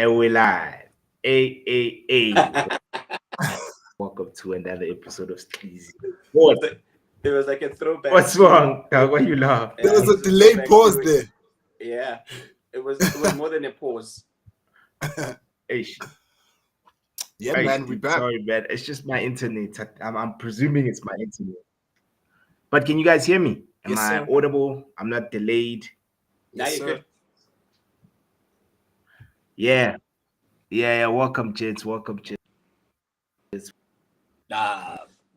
And we're live. Hey. Welcome to another episode of Steezy. What? It was like a throwback. What's wrong? Why you laugh? There was a delayed pause there. Yeah. It was more than a pause. Hey, man, we back. Sorry, man. It's just my internet. I'm presuming it's my internet. But can you guys hear me? Am I audible? I'm not delayed. Now you're good. Yeah. Welcome, gents. The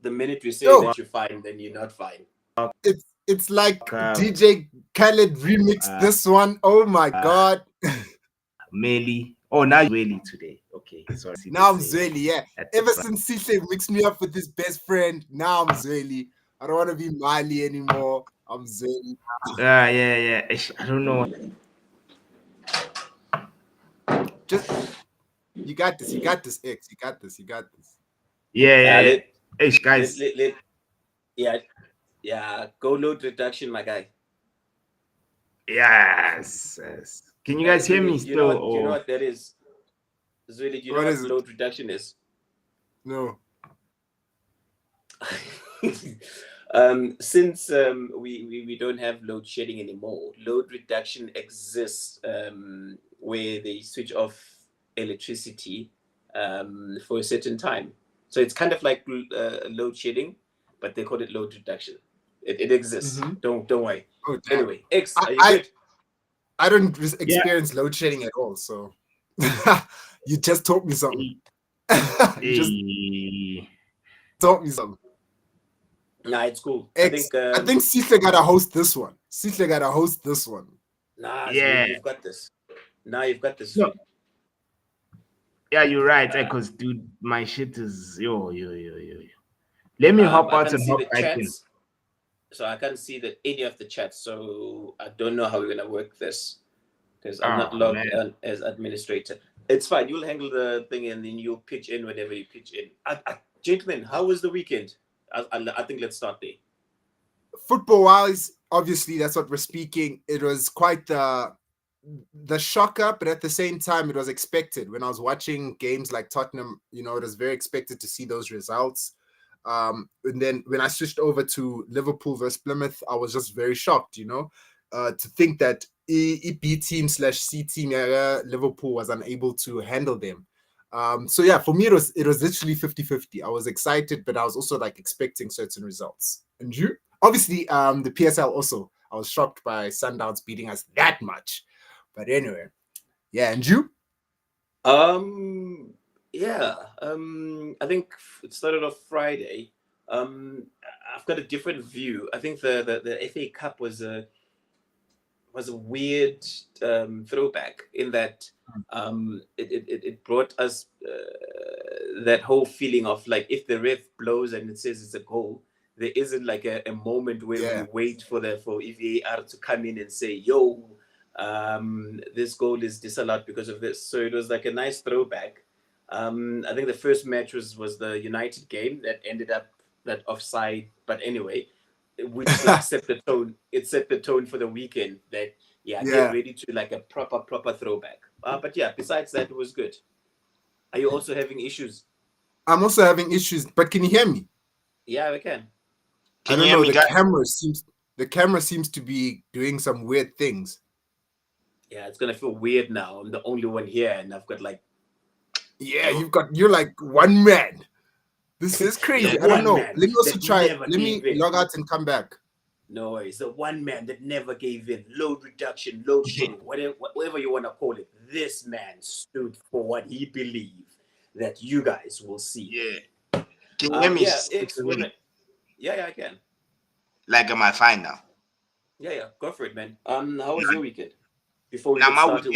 minute we say that you're fine, then you're not fine. It's like DJ Khaled remixed this one. Oh my God. Melly. Oh, now you're Zweli today. Okay, sorry. Now I'm Zweli, yeah. Ever since Sihle mixed me up with his best friend, now I'm Zweli. I don't want to be Mali anymore. I'm Zweli. Yeah. I don't know. Just you got this, X. You got this. Yeah. Hey, guys. Yeah. Go load reduction, my guy. Yes. Can you guys hear me still? Do you know what that is? Zweli, do you know what load reduction is? No. Since we don't have load shedding anymore, load reduction exists where they switch off electricity for a certain time. So it's kind of like load shedding, but they call it load reduction. It exists. Mm-hmm. Don't worry. Oh, anyway, X, are you good? I don't experience load shedding at all, so you just taught me something. You just taught me something. Nah, it's cool. X, I think Sihle gotta host this one. Nah, yeah, you've got this. Now you've got this. No. Yeah, you're right. Because dude, my shit is yo. Let me hop out and hop back in. So I can't see any of the chats. So I don't know how we're gonna work this because I'm not logged in as administrator. It's fine. You'll handle the thing and then you'll pitch in whenever you pitch in. Gentlemen, how was the weekend? I think let's start there. Football-wise, obviously, that's what we're speaking. It was quite the shocker, but at the same time, it was expected. When I was watching games like Tottenham, it was very expected to see those results. And then when I switched over to Liverpool versus Plymouth, I was just very shocked, to think that B team / C team, Liverpool was unable to handle them. So yeah, for me, it was literally 50-50. I was excited, but I was also like expecting certain results. And you? Obviously, the PSL also, I was shocked by Sundowns beating us that much. But anyway, yeah. And you? I think it started off Friday. I've got a different view. I think the FA Cup was a weird throwback in that it brought us that whole feeling of like if the ref blows and it says it's a goal, there isn't like a moment where we wait for VAR to come in and say, yo, this goal is disallowed because of this. So it was like a nice throwback. I think the first match was the United game that ended up that offside. But anyway, which set the tone. It set the tone for the weekend that get ready to like a proper throwback. But yeah, besides that, it was good. Are you also having issues? I'm also having issues, but can you hear me? Yeah, we can. I don't know. The camera seems to be doing some weird things. Yeah, it's gonna feel weird now. I'm the only one here, and I've got like. Yeah, you're like one man. This is crazy. I don't know. Let me also try. Let me log out and come back. No worries. The one man that never gave in. Load reduction, load shedding, whatever you want to call it. This man stood for what he believed that you guys will see. Yeah. Can you hear me? Yeah, I can. Like, am I fine now? Yeah. Go for it, man. How was your weekend? Before we get started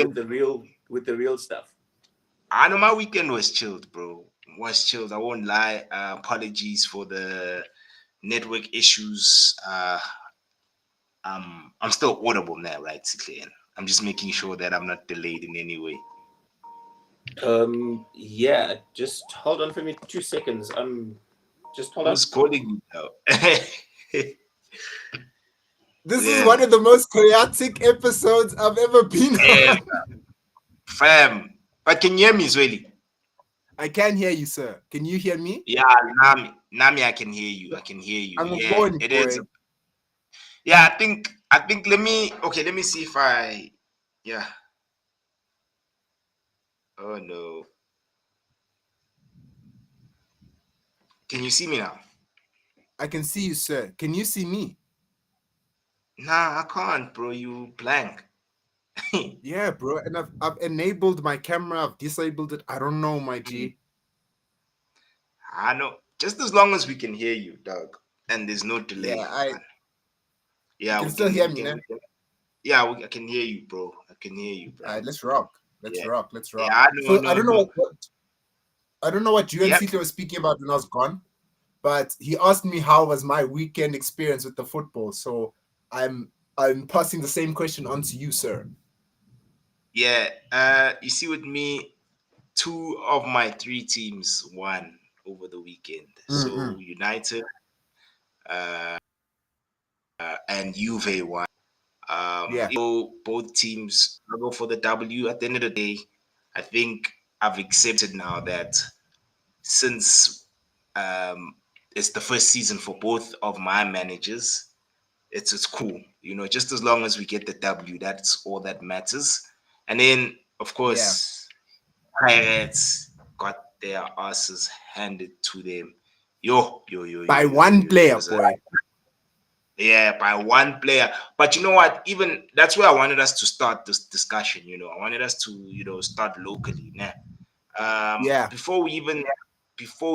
with the real stuff. I know my weekend was chilled, bro. I won't lie. Apologies for the network issues. I'm still audible now, right? I'm just making sure that I'm not delayed in any way. Yeah. Just hold on for me 2 seconds. Just hold on. Who's calling you now? This is one of the most chaotic episodes I've ever been on. Fam, But can you hear me, Zweli? I can hear you, sir. Can you hear me? Yeah, Nami, I can hear you. I can hear you. I'm Yeah, going, it is. boy. Yeah, I think let me see if I yeah. Oh no. Can you see me now? I can see you, sir. Can you see me? Nah, I can't, bro. You blank. Yeah, bro. And I've enabled my camera. I've disabled it. I don't know, my G. I know. Just as long as we can hear you, dog, and there's no Yeah, delay, I man. you Yeah, can still hear me, man. yeah, I can hear you, bro. I can hear you, All bro. right, let's rock. Let's Yeah, rock. Let's yeah. rock. I know, So I no, don't know no. what I don't know what you and Yeah, Sito were speaking about when I was gone, but he asked me how was my weekend experience with the football. So I'm passing the same question on to you, sir. yeah. You see, with me, two of my three teams won over the weekend. So Mm-mm. United uh, and Juve won. Yeah, Both teams struggle for the W. At the end of the day, I think I've accepted now that since um, it's the first season for both of my managers, it's cool. Just as long as we get the W, that's all that matters. And then, of yeah. course, Pirates got their asses handed to them. Yo, yo, yo, yo, By yo, yo, one yo. It player, was a boy. Yeah, by one player. But you know what? Even that's where I wanted us to start this discussion. I wanted us to, start locally. Nah. Yeah. Before we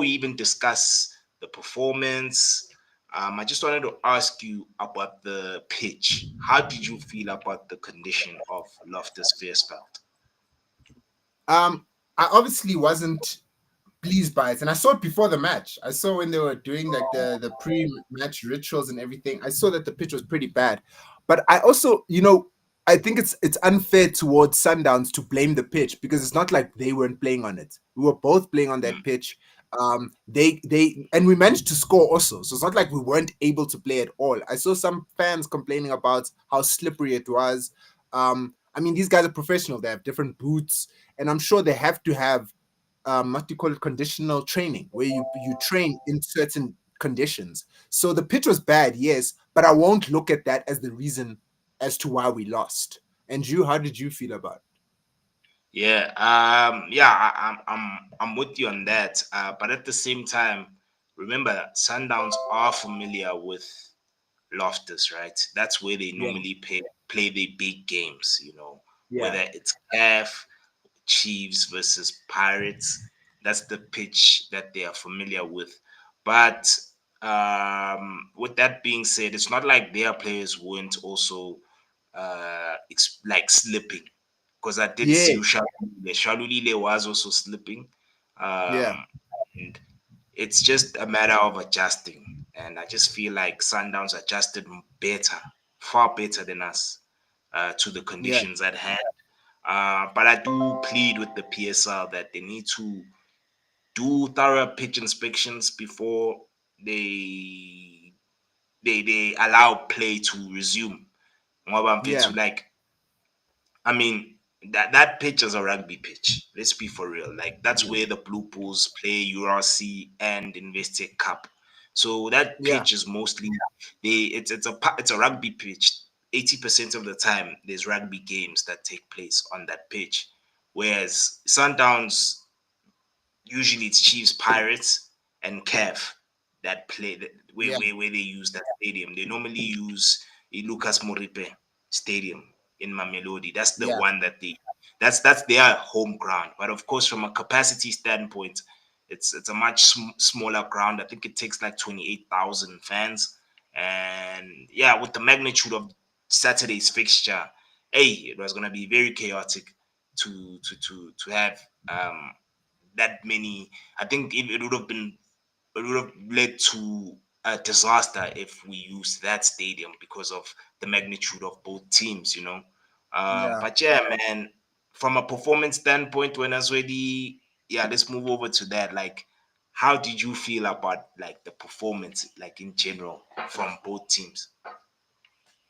even discuss the performance, I just wanted to ask you about the pitch. How did you feel about the condition of Loftus Versfeld? I obviously wasn't pleased by it, and I saw it before the match. I saw when they were doing like the pre-match rituals and everything. I saw that the pitch was pretty bad, but I also, I think it's unfair towards Sundowns to blame the pitch because it's not like they weren't playing on it. We were both playing on that Mm, pitch. They and we managed to score also, so it's not like we weren't able to play at all. I saw some fans complaining about how slippery it was. I mean, these guys are professional. They have different boots, and I'm sure they have to have what do you call it, conditional training, where you train in certain conditions. So the pitch was bad, yes, but I won't look at that as the reason as to why we lost. And you, how did you feel about it? Yeah, yeah, I'm with you on that. But at the same time, remember that Sundowns are familiar with Loftus, right? That's where they Yeah, normally play their big games, yeah, whether it's CAF, Chiefs versus Pirates. That's the pitch that they are familiar with. But with that being said, it's not like their players weren't also like slipping. Because I did yeah, see Shalulile was also slipping. yeah, Um, and it's just a matter of adjusting. And I just feel like Sundowns adjusted better, far better than us, to the yeah, conditions at hand. But I do plead with the PSL that they need to do thorough pitch inspections before they they allow play to resume. Ngoba yeah, mfethu, like, I mean, that pitch is a rugby pitch. Let's be for real. Like, that's yeah, where the Blue Bulls play URC and Investec Cup. So that yeah, pitch is mostly it's a rugby pitch. 80% of the time, there's rugby games that take place on that pitch. Whereas Sundowns, usually it's Chiefs, Pirates, and Cav that play yeah, where they use that stadium. They normally use Lucas Moripe Stadium in Mamelodi. That's the yeah, one that that's their home ground. But of course, from a capacity standpoint, it's a much smaller ground. I think it takes like 28,000 fans. And yeah, with the magnitude of Saturday's fixture, hey, it was gonna be very chaotic to have that many. I think it would have led to a disaster if we used that stadium because of the magnitude of both teams. yeah. But yeah, man, from a performance standpoint, when I was ready, yeah, let's move over to that. Like, how did you feel about like the performance, like in general, from both teams?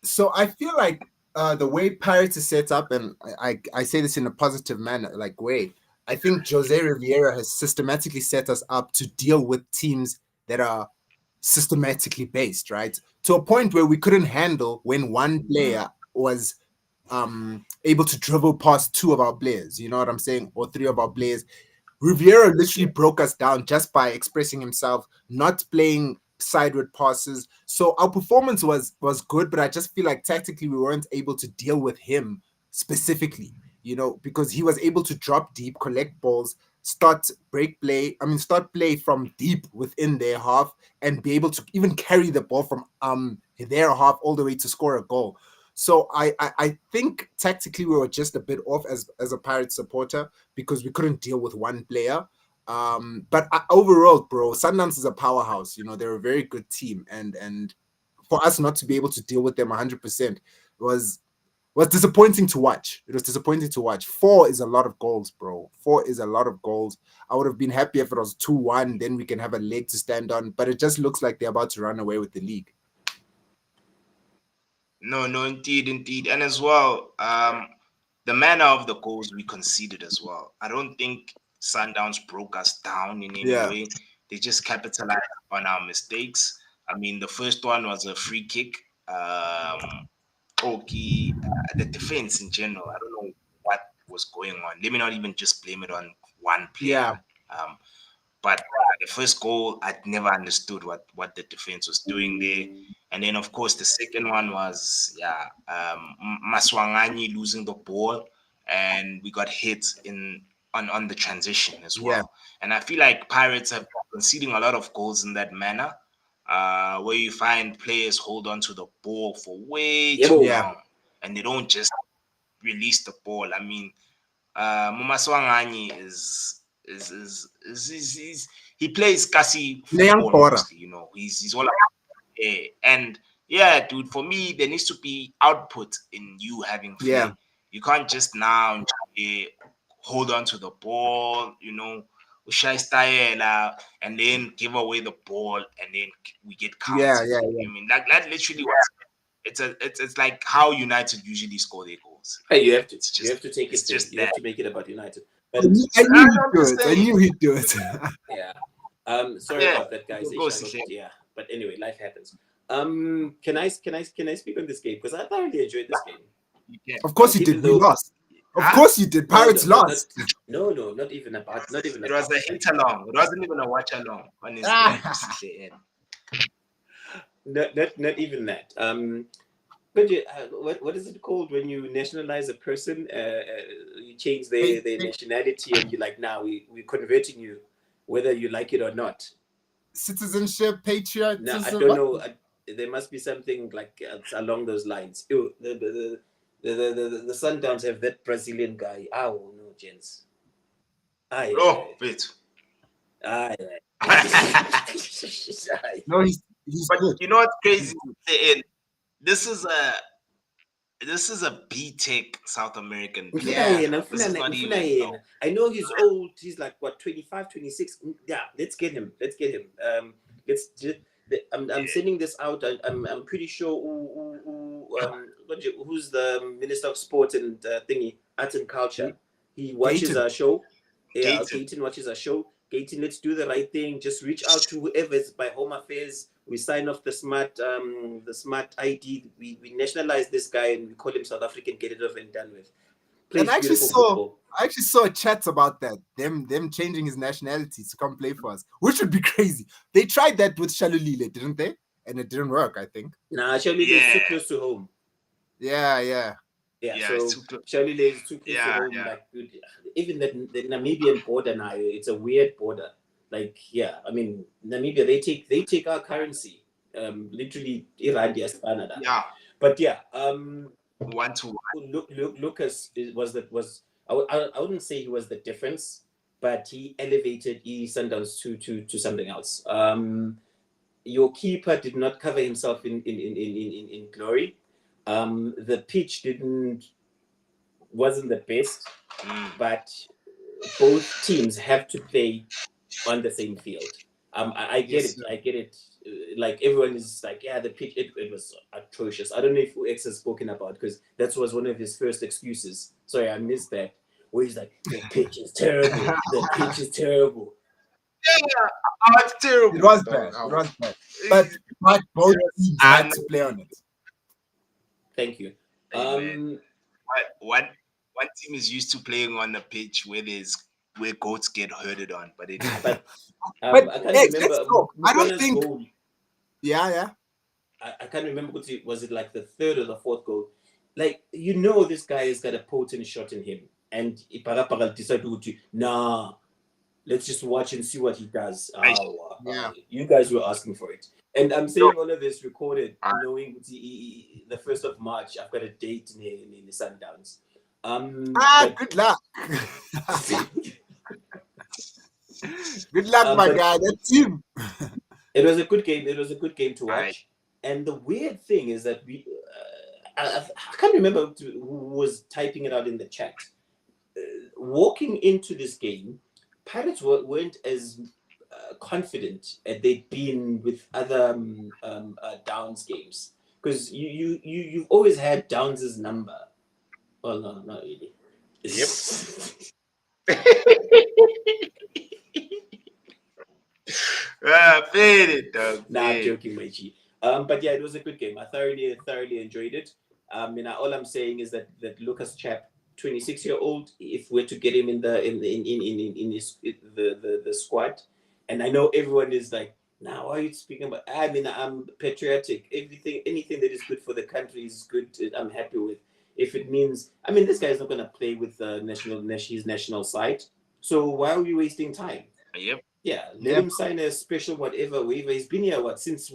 So I feel like the way Pirates is set up, and I say this in a positive manner, like way. I think Jose Riviera has systematically set us up to deal with teams that are systematically based, right? To a point where we couldn't handle when one player was able to dribble past two of our players, you know what I'm saying? Or three of our players. Riviera literally broke us down just by expressing himself, not playing sideward passes. So our performance was good, but I just feel like tactically we weren't able to deal with him specifically, you know, because he was able to drop deep, collect balls, start play from deep within their half and be able to even carry the ball from their half all the way to score a goal. So I think tactically we were just a bit off as a Pirates supporter because we couldn't deal with one player. But overall, bro, Sundowns is a powerhouse. You know, they're a very good team, and for us not to be able to deal with them 100% was disappointing to watch. It was disappointing to watch. 4 is a lot of goals, bro. 4 is a lot of goals. I would have been happy if it was 2-1, then we can have a leg to stand on. But it just looks like they're about to run away with the league. No, indeed. And as well, the manner of the goals we conceded as well. I don't think Sundowns broke us down in any way. They just capitalized on our mistakes. I mean, the first one was a free kick. The defense in general, I don't know what was going on. Let me not even just blame it on one player. But the first goal, I'd never understood what the defense was doing there. And then, of course, the second one was, Maswanganyi losing the ball, and we got hit on the transition as well. And I feel like Pirates have been conceding a lot of goals in that manner, where you find players hold on to the ball for way too long, and they don't just release the ball. I mean, Mumaswanganyi he plays Kasi football mostly, you know. He's all about and yeah, dude. For me, there needs to be output in you having play. You can't just now hold on to the ball, you know, and then give away the ball, and then we get counted. I mean, that literally was. It's like how United usually score their goals. Hey, you have to take it. Just you have to make it about United. But I knew he'd do it. Yeah. Sorry about that, guys. Yeah. But anyway, life happens. Can I speak on this game? Because I thoroughly enjoyed this game. Of course you did. We lost. Of course you did. Pirates lost. No, not even about. It was a hit along. It wasn't even a watch along. Honestly. Not even that. But what is it called when you nationalize a person? You change their nationality, and you're like, now we're converting you, whether you like it or not. Citizenship, patriotism. No, I don't know. There must be something like along those lines. The Sundowns have that Brazilian guy. Oh no, gents. Wait. No, he's but good. You know what's crazy? This is a B-Tech South American player. I know he's old. He's like what, 25, 26. Yeah, let's get him. I'm sending this out. I'm pretty sure who's the Minister of Sport and Arts and Culture. He watches our show. Yeah, Gayton watches our show. Gayton, let's do the right thing. Just reach out to whoever is by Home Affairs. We sign off the smart ID. We nationalize this guy and we call him South African. Get it over and done with. And I actually saw a chat about that. Them changing his nationality to come play for us, which would be crazy. They tried that with Shalulile, didn't they? And it didn't work, I think. Nah, Shalulile is too close to home. Yeah. So Shalulile is too close to home. Yeah. Like, even the Namibian border now, it's a weird border. Like, I mean, Namibia, they take our currency, literally Irandi as Canada. Yeah. But 1-1. Lucas I wouldn't say he was the difference, but he elevated Sundowns to something else. Your keeper did not cover himself in glory. The pitch wasn't the best, but both teams have to play on the same field. I get it. Like everyone is like, the pitch, it was atrocious. I don't know if UX has spoken about, because that was one of his first excuses. Sorry, I missed that. where he's like, the pitch is terrible. The pitch is terrible. Oh, it's terrible. It was bad. It was bad. But both teams had to play on it. Thank you. Hey, man. One team is used to playing on the pitch where goats get herded on, but it. But But, I can't hey, remember. let's go. I don't Mukwana's think- goal. Yeah. I can't remember was it like the third or the fourth goal. Like, you know, this guy has got a potent shot in him, and Parapara decided to nah, let's just watch and see what he does. Yeah. You guys were asking for it, and I'm saying all of this recorded, knowing the 1st of March. I've got a date in the Sundowns. But- Good luck. Good luck, my but- guy. That team. It was a good game. It was a good game to watch. Right. And the weird thing is that I can't remember who was typing it out in the chat. Walking into this game, Pirates weren't as confident as they'd been with other Downs games, because you've always had Downs' number. Well, no, not really. Yep. Fade it, dog. Nah, I'm fade. joking, Maichi. But yeah, it was a good game. I thoroughly enjoyed it. All I'm saying is that Lucas Chap, 26-year-old, if we're to get him in the squad, and I know everyone is like, now why are you speaking about? I mean, I'm patriotic. Anything that is good for the country is good. I'm happy with. If it means, I mean, this guy's not gonna play with his national side. So why are we wasting time? Yep. Yeah, let him sign a special whatever waiver. He's been here since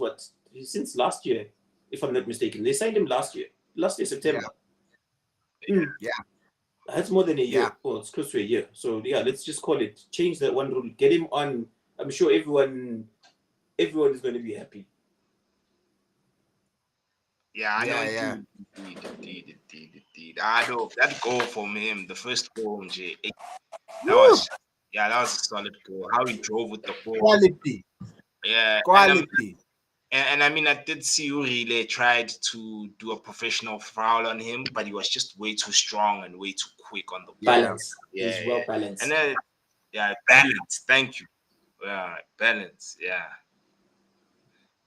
last year, if I'm not mistaken. They signed him last year September. Yeah. That's more than a year. Yeah. Well, it's close to a year. So yeah, let's just call it. Change that one rule. Get him on. I'm sure everyone is going to be happy. Yeah, I know. Yeah. Indeed. I know that goal from him, the first goal, Jay. That was a solid goal. How he drove with the ball. Quality. Yeah. Quality. And I mean, I did see Urile tried to do a professional foul on him, but he was just way too strong and way too quick on the ball. Balance. Yeah, He's well balanced. And then, balance. Thank you. Yeah, balance.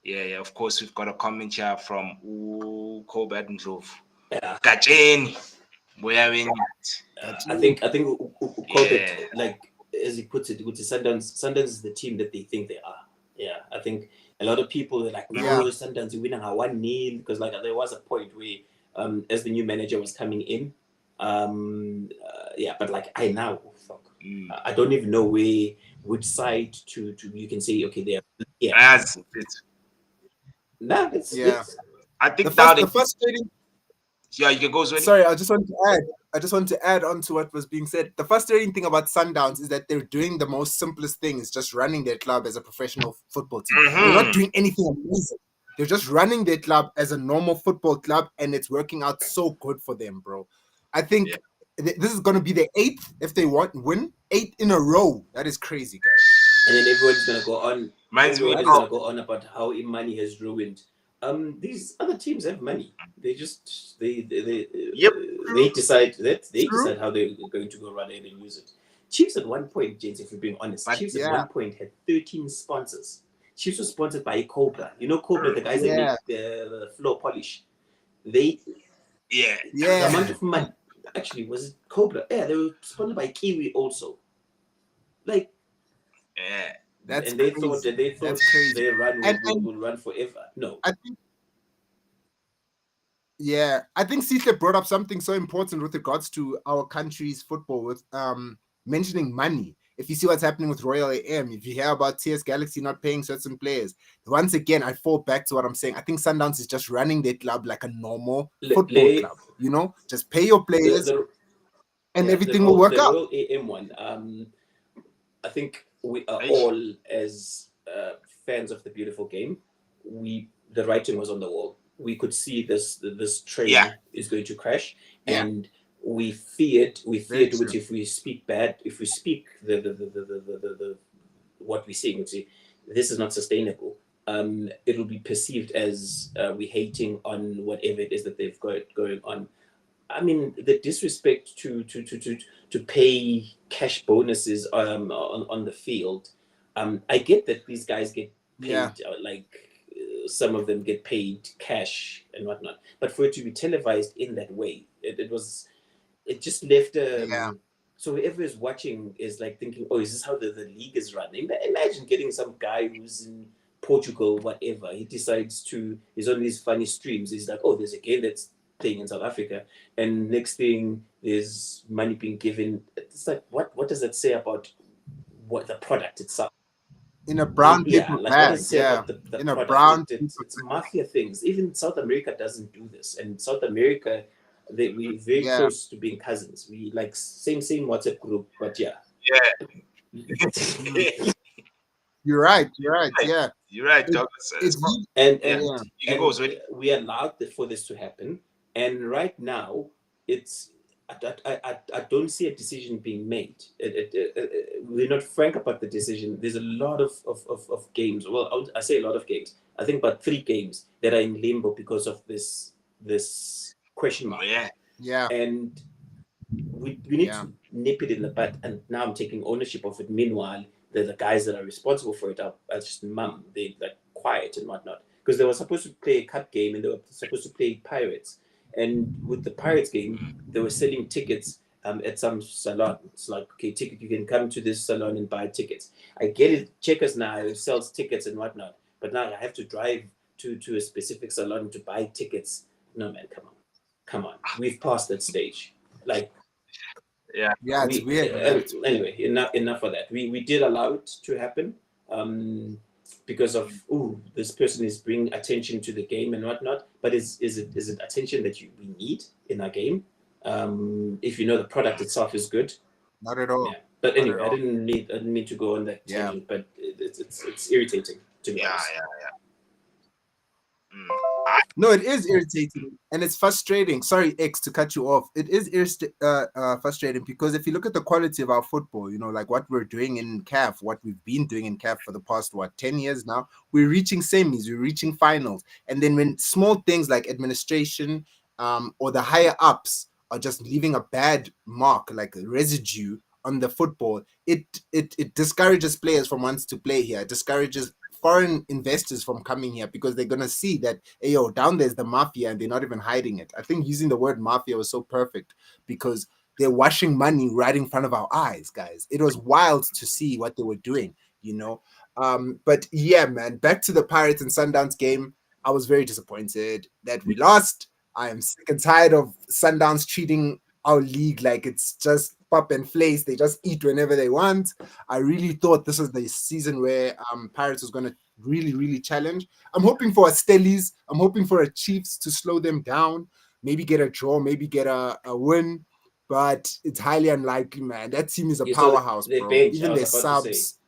Yeah. Of course, we've got a comment here from Kobad Ndlovu. Yeah. Gacheni. Where are we? I think Corbett, like as he puts it, with the Sundowns is the team that they think they are. Yeah, I think a lot of people are like, no, Sundowns, you're winning 1-0, because like there was a point where, as the new manager was coming in, but like I don't even know which side to you can say, okay, they're That's it. It's I think The frustrating. Yeah, you can go. Sorry, I just want to add on to what was being said. The frustrating thing about Sundowns is that they're doing the most simplest things, just running their club as a professional football team. They're not doing anything amazing. They're just running their club as a normal football club, and it's working out so good for them, bro. I think this is going to be their 8th, if they win 8 in a row. That is crazy, guys. And then everyone's gonna go on. Everyone's gonna go on about how money has ruined. These other teams have money. They just they decide how they're going to go run it and use it. Chiefs at one point, James, if we're being honest, Chiefs at one point had 13 sponsors. Chiefs was sponsored by Cobra. You know Cobra, the guys that make the floor polish. The amount of money, actually, was it Cobra? Yeah, they were sponsored by Kiwi also. Like, That's and they crazy. thought crazy. their run will run forever. No, I think Sihle brought up something so important with regards to our country's football, with mentioning money. If you see what's happening with Royal AM, if you hear about TS Galaxy not paying certain players, once again, I fall back to what I'm saying. I think Sundowns is just running their club like a normal football club. You know, just pay your players and everything will work out. The Royal AM one, I think we are all, as fans of the beautiful game, the writing was on the wall. We could see this train is going to crash, and we feared which if we speak the what we're seeing, this is not sustainable. It'll be perceived as we hating on whatever it is that they've got going on. I mean, the disrespect to pay cash bonuses on the field. I get that these guys get paid some of them get paid cash and whatnot, but for it to be televised in that way, it just left. So whoever is watching is like thinking, oh, is this how the league is run? Imagine getting some guy who's in Portugal, whatever. He decides he's on these funny streams. He's like, oh, there's a game that's playing in South Africa, and next thing there's money being given. It's like, what does that say about what the product itself? In a brown paper Like bag, what does it say about the in a product? brown It's mafia things. Even South America doesn't do this, and South America, we're very close to being cousins. We like same WhatsApp group, but Yeah. You're right. You're right, Douglas. And you can go, we allowed for this to happen, and right now it's. I don't see a decision being made. We're not frank about the decision. There's a lot of games. Well, I say a lot of games. I think about 3 games that are in limbo because of this question mark. Yeah. And we need to nip it in the bud. And now I'm taking ownership of it. Meanwhile, the guys that are responsible for it are just mum. They're like quiet and whatnot. Because they were supposed to play a cup game and they were supposed to play Pirates. And with the Pirates game, they were selling tickets at some salon. It's like, okay, you can come to this salon and buy tickets. I get it. Checkers now sells tickets and whatnot. But now I have to drive to a specific salon to buy tickets. No, man, come on. We've passed that stage. Like, it's weird. Anyway, enough of that. We did allow it to happen because of this person is bringing attention to the game and whatnot. But is it attention that we need in our game? If you know the product itself is good. Not at all. Yeah. But anyway, I didn't mean to go on that tangent, but it's irritating to be honest. No, it is irritating and it's frustrating. Sorry, X, to cut you off. It is frustrating because if you look at the quality of our football, like what we're doing in CAF, what we've been doing in CAF for the past 10 years now, we're reaching semis, we're reaching finals, and then when small things like administration or the higher ups are just leaving a bad mark, like a residue on the football, it discourages players from wanting to play here. It discourages foreign investors from coming here because they're gonna see that, hey, down there's the mafia and they're not even hiding it. I think using the word mafia was so perfect because they're washing money right in front of our eyes, guys. It was wild to see what they were doing, But yeah, man, back to the Pirates and Sundowns game. I was very disappointed that we lost. I am sick and tired of Sundowns treating our league like it's just pop and place. They just eat whenever they want. I really thought this was the season where Pirates was going to really, really challenge. I'm hoping for a Stellies. I'm hoping for a Chiefs to slow them down, maybe get a draw, maybe get a win. But it's highly unlikely, man. That team is a powerhouse, bro. Even their subs.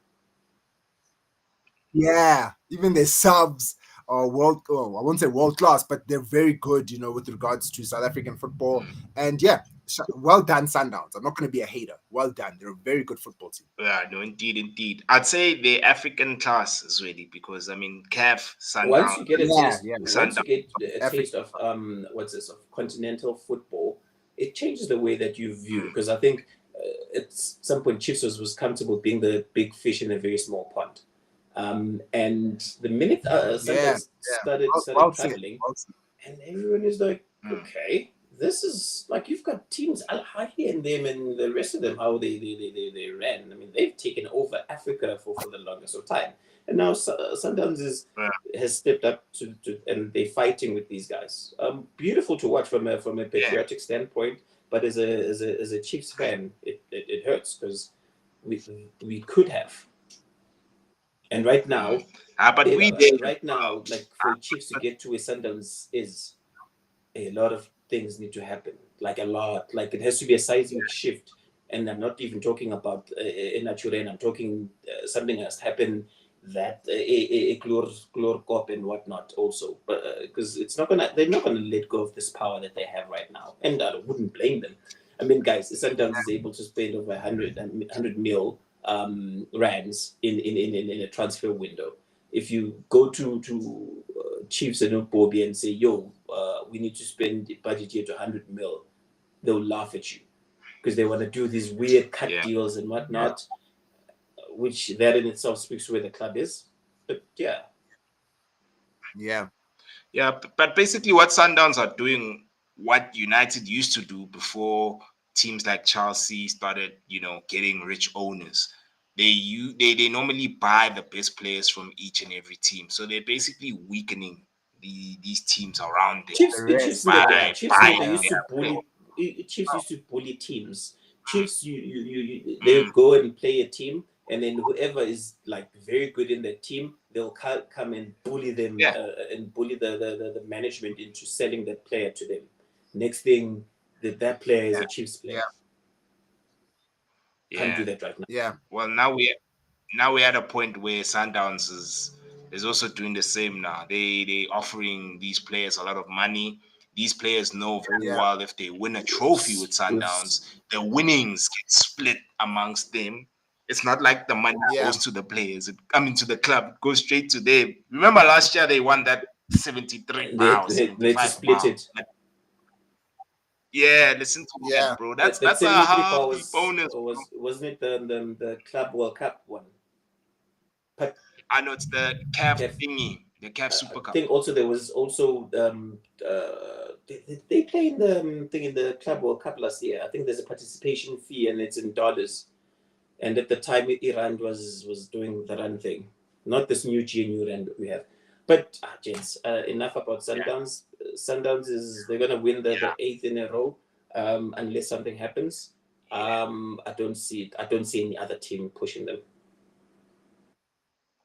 Yeah, even their subs are I won't say world class, but they're very good, with regards to South African football. And yeah, well done, Sundowns. I'm not going to be a hater. Well done. They're a very good football team. Yeah, no, indeed. I'd say the African class is really because CAF, Sundowns. Once you get a taste of of continental football, it changes the way that you view. Because I think at some point Chiefs was comfortable being the big fish in a very small pond. And the minute Sundowns started traveling, and everyone is like, okay, this is like you've got teams Al-Ahly and them and the rest of them, how they ran. I mean, they've taken over Africa for the longest of time. And now Sundowns has stepped up to and they're fighting with these guys. Beautiful to watch from a patriotic standpoint, but as a Chiefs fan, it hurts because we could have. And right now, like for Chiefs to get to where Sundowns is, a lot of things need to happen. Like a lot. Like it has to be a seismic shift. And I'm not even talking about Nature. I'm talking something has happened that a Glor Cop and whatnot also. But because they're not gonna let go of this power that they have right now. And I wouldn't blame them. I mean, guys, Sundowns is able to spend over 100 mil rands in a transfer window. If you go to Chiefs and Bobby and say, yo, we need to spend the budget here to 100 mil, they'll laugh at you because they want to do these weird cut Yeah. deals and whatnot, which that in itself speaks to where the club is. But yeah, Yeah. Yeah, but basically what Sundowns are doing, what United used to do before teams like Chelsea started, getting rich owners. They normally buy the best players from each and every team. So they're basically weakening these teams around them Chiefs, The the rest. Chiefs did that. by Chiefs buying they used to their players. bully. Chiefs used to bully teams. Chiefs, they Mm, would go and play a team, and then whoever is like very good in that team, they'll come and bully them yeah, and bully the management into selling that player to them. Next thing, that player is Yeah. a Chiefs player. Yeah. Can't do yeah. that right now. Yeah. Well, now we're at a point where Sundowns is also doing the same now. They offering these players a lot of money. These players know very Yeah. well if they win a trophy with Sundowns, the winnings get split amongst them. It's not like the money Yeah. goes to the players. To the club. It goes straight to them. Remember last year they won that 73 They, pounds, they to 75 split pounds. it. Yeah, listen to Yeah. that, bro. That That's a 73 pound half bonus. wasn't it the Club World Cup one? But I know it's the CAF Kev, thingy, the CAF Super I Cup. think also there was also they play in the thing in the Club World Cup last year. I think there's a participation fee and it's in dollars. And at the time, Iran was doing the run thing, not this new GNU rand that we have. But gents, enough about Sundowns. Sundowns they're gonna win the 8th in a row, unless something happens. I don't see any other team pushing them.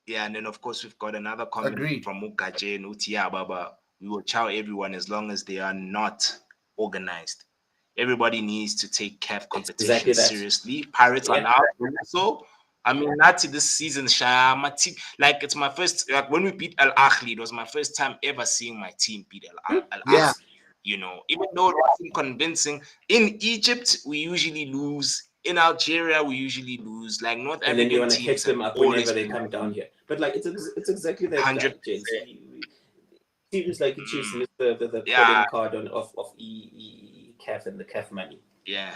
Yeah, and then of course we've got another comment Agreed. from Mukaje and Utia Baba. We will chow everyone as long as they are not organized. Everybody needs to take CAF competition Exactly that. seriously. Pirates are now so. I mean, not this season, Sha. My team, like it's my first. Like when we beat Al Ahly, it was my first time ever seeing my team beat Al Yeah. Ahly. Even though it wasn't convincing. In Egypt, we usually lose. In Algeria, we usually lose. Like North And then you African want to catch teams have them up always whenever they been come down here. But like it's exactly that, 100%. James. Seems like Chiefs missed the Yeah. calling card of CAF and the CAF money. Yeah.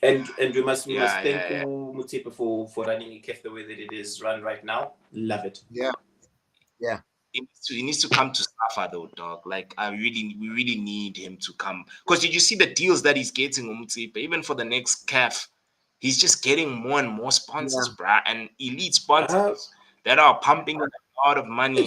And we must thank Yeah. Mutipa for running CAF the way that it is run right now. Love it. Yeah. Yeah. He needs to come to Safa though, dog. Like we really need him to come. Because did you see the deals that he's getting, Umtsipe? Even for the next CAF, he's just getting more and more sponsors, bruh, and elite sponsors that are pumping a lot of money.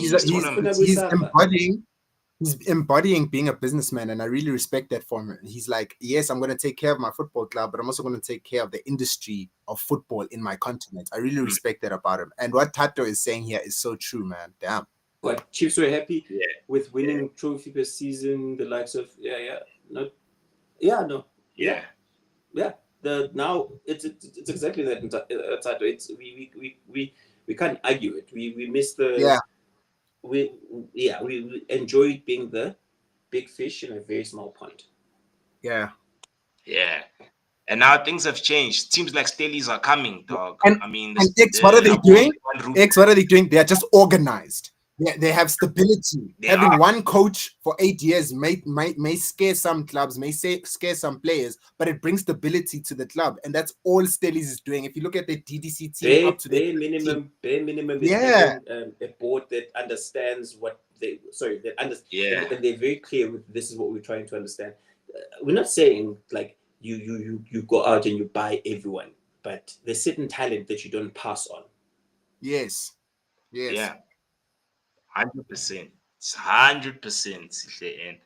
He's embodying being a businessman, and I really respect that for him. He's like, yes, I'm going to take care of my football club, but I'm also going to take care of the industry of football in my continent. I really respect that about him. And what Tato is saying here is so true, man. Damn. What Chiefs were happy with winning trophy per season, the likes of now it's exactly that. Tato, it's we can't argue it. We miss the we enjoyed being the big fish in a very small pond. Yeah. And now things have changed. Teams like Stellies are coming, dog. And X, what are they doing? X, what are they doing? They are just organized. They have stability. Having one coach for 8 years may scare some clubs, scare some players, but it brings stability to the club, and that's all Stellies is doing. If you look at the DDC team, up to bare minimum is having a board that understands what and they're very clear with this is what we're trying to understand. We're not saying like you go out and you buy everyone, but there's certain talent that you don't pass on. Yes. Yeah. 100%. It's 100%.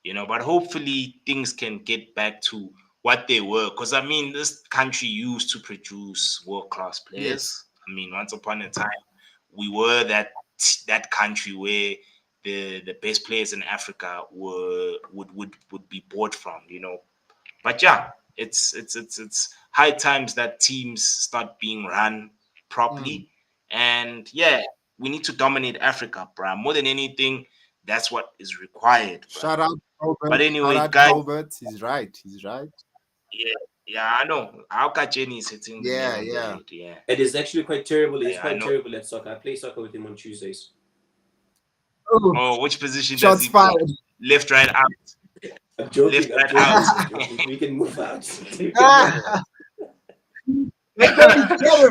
And but hopefully things can get back to what they were. Because I mean, this country used to produce world-class players. Yes. I mean, once upon a time, we were that country where the best players in Africa would be bought from, But yeah, it's high times that teams start being run properly. And yeah, we need to dominate Africa, bro. More than anything, that's what is required. Bro. Shout out Colbert. But anyway, shout out guys, Colbert. He's right. Yeah, I know. How Jenny is hitting the nail on the head. Yeah. It is actually quite terrible. It's quite terrible at soccer. I play soccer with him on Tuesdays. Oh, which position does he play? Left, right, out. I'm joking. Left I'm right joking. out. I'm joking. We can move out. We can move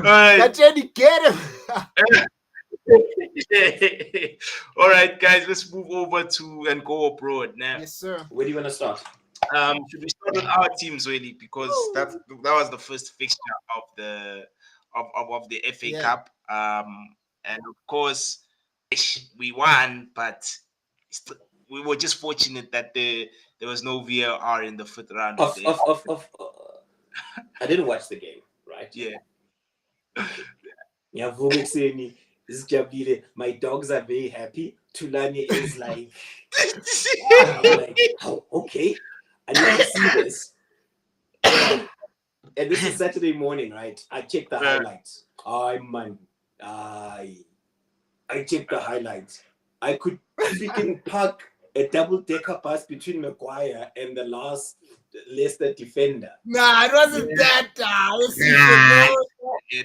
Ah, out. let Jenny get him. Alright. Let Jenny get him. All right, guys, let's move over to and go abroad now. Yes, sir. Where do you want to start? Should we start with our teams really because that was the first fixture of the of the FA Yeah. Cup. And of course we won, but we were just fortunate that there was no VAR in the fifth round of the I didn't watch the game, right? yeah. Yeah, Vomixeni is Jabile. My dogs are very happy. Tulani is like, I'm like, oh, okay. I need to see this. And this is Saturday morning, right? I checked the highlights. I checked the highlights. I could freaking park a double-decker bus between Maguire and the last Leicester defender. Nah, it wasn't that.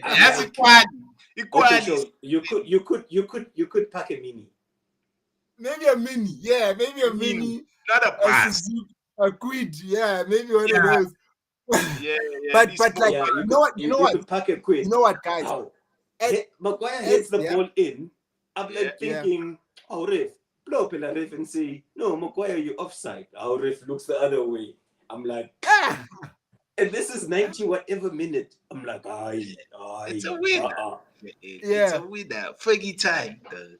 That's equality. Okay, so you could pack a mini. Maybe a mini. Yeah, maybe a mini. Not a pass. A quid. Yeah, maybe one of those. Yeah. But like, Yeah, you know what? you could pack a quid. You know what, guys? How? Maguire hits the ball in. I'm like thinking, oh, ref, blow up in a ref and say, no, Maguire, you're offside. Our ref looks the other way. I'm like, and this is 90 whatever minute. I'm like, it's a winner. It's a winner. Fergie time. And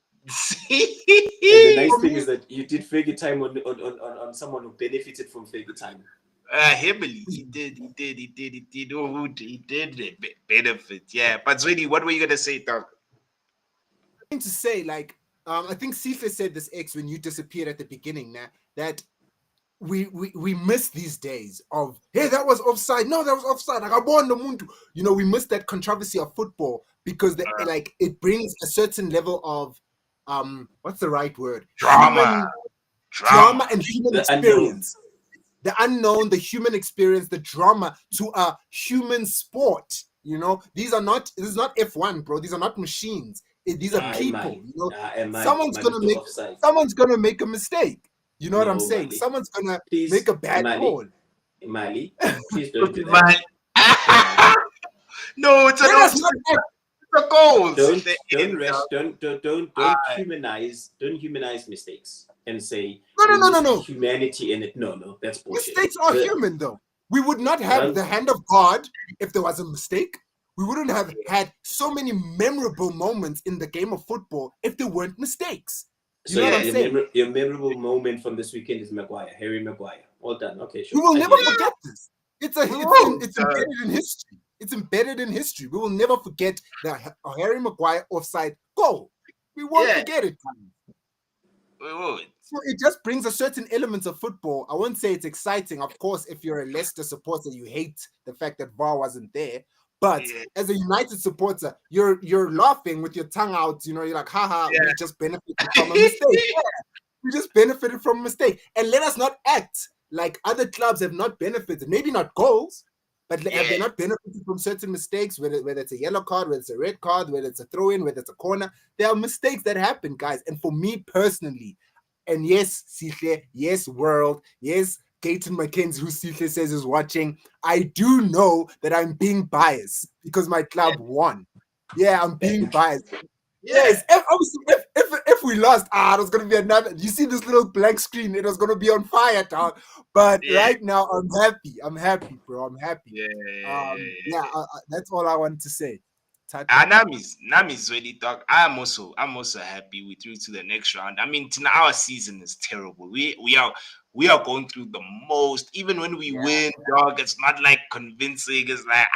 the nice thing is that you did Fergie time on someone who benefited from Fergie time. Heavily. He did. Oh, he did benefit. Yeah. But Zwedi, what were you gonna say, Doc? I'm to say, like, I think Sifa said this X when you disappeared at the beginning now, that we miss these days of, hey, that was offside. No, that was offside. Like, you know, we miss that controversy of football because like it brings a certain level of what's the right word? Drama and human experience. The unknown, the human experience, the drama to a human sport. You know, this is not F1, bro. These are not machines. These are people. You know, someone's gonna make a mistake. You know what I'm saying? Mali. Someone's gonna make a bad call. Mali, please don't do that. No, it's a goal. Don't rush. Don't humanize mistakes and say No. humanity in it. No, that's bullshit. Mistakes are human, though. We would not have the hand of God if there was a mistake. We wouldn't have had so many memorable moments in the game of football if there weren't mistakes. You know what I'm saying? Your memorable moment from this weekend is Harry Maguire. Well done. Okay, sure. We will never forget this. It's embedded in history. It's embedded in history. We will never forget that Harry Maguire offside goal. We won't forget it. We won't. So it just brings a certain element of football. I won't say it's exciting. Of course, if you're a Leicester supporter, you hate the fact that VAR wasn't there. But as a United supporter, you're laughing with your tongue out. You know, you're like, haha, we just benefited from a mistake. We just benefited from a mistake. And let us not act like other clubs have not benefited. Maybe not goals, but have they not benefited from certain mistakes, whether it's a yellow card, whether it's a red card, whether it's a throw-in, whether it's a corner. There are mistakes that happen, guys. And for me personally, and yes, Sihle, yes, world, yes, Gayton McKenzie, who Sihle says is watching, I do know that I'm being biased because my club won. Yeah, I'm being biased. Yes, if we lost, it was gonna be another. You see this little blank screen? It was gonna be on fire, dog. But right now, I'm happy. I'm happy, bro. I'm happy. That's all I want to say. Nami's really dog. I'm also happy we through to the next round. I mean, our season is terrible. We are going through the most. Even when we win, dog, it's not like convincing. It's like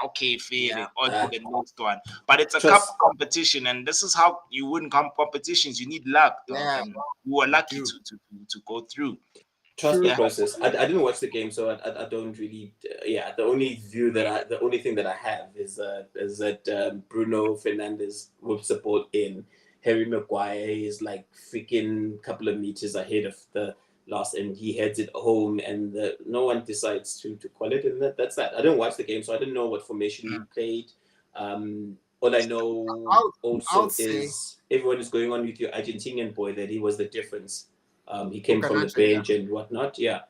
okay, fair, on to the next one. But it's a cup competition, and this is how you win competitions. You need luck, and we were lucky to go through. Trust the process. I didn't watch the game, so I don't really. The only thing that I have is that Bruno Fernandes will support in. Harry Maguire is like freaking couple of meters ahead of the last, and he heads it home, and no one decides to call it, and that's that. I didn't watch the game, so I didn't know what formation he played. All I know is everyone is going on with your Argentinian boy that he was the difference. He came from the bench and whatnot. Yeah.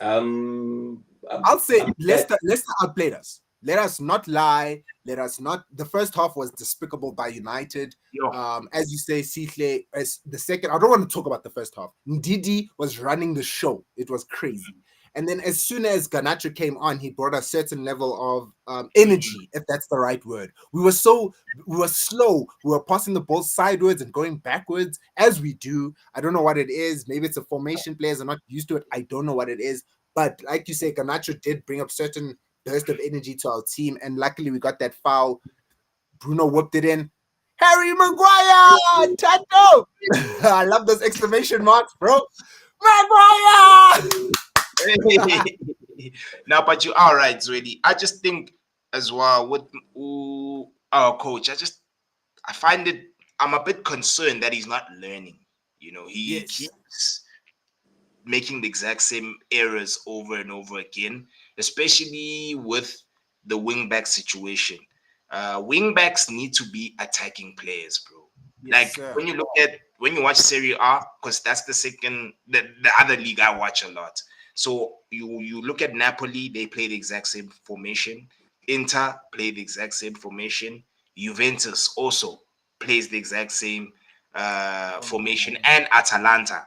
I'll say Leicester outplayed us. Let us not lie. Let us not. The first half was despicable by United. Yo. As you say, Sihle, as the second. I don't want to talk about the first half. Ndidi was running the show. It was crazy. And then as soon as Garnacho came on, he brought a certain level of energy, if that's the right word. We were slow. We were passing the ball sideways and going backwards, as we do. I don't know what it is. Maybe it's a formation. Players are not used to it. I don't know what it is. But like you say, Garnacho did bring up certain burst of energy to our team. And luckily, we got that foul. Bruno whipped it in. Harry Maguire! Tato! I love those exclamation marks, bro. Maguire! No, but you are right, Zwedi. I just think as well with our coach, I find it, I'm a bit concerned that he's not learning. You know, he keeps making the exact same errors over and over again, especially with the wing back situation. Wing backs need to be attacking players, bro. Yes, Like when you watch Serie A, because that's the other league I watch a lot. So you look at Napoli, they play the exact same formation. Inter play the exact same formation. Juventus also plays the exact same formation, and Atalanta.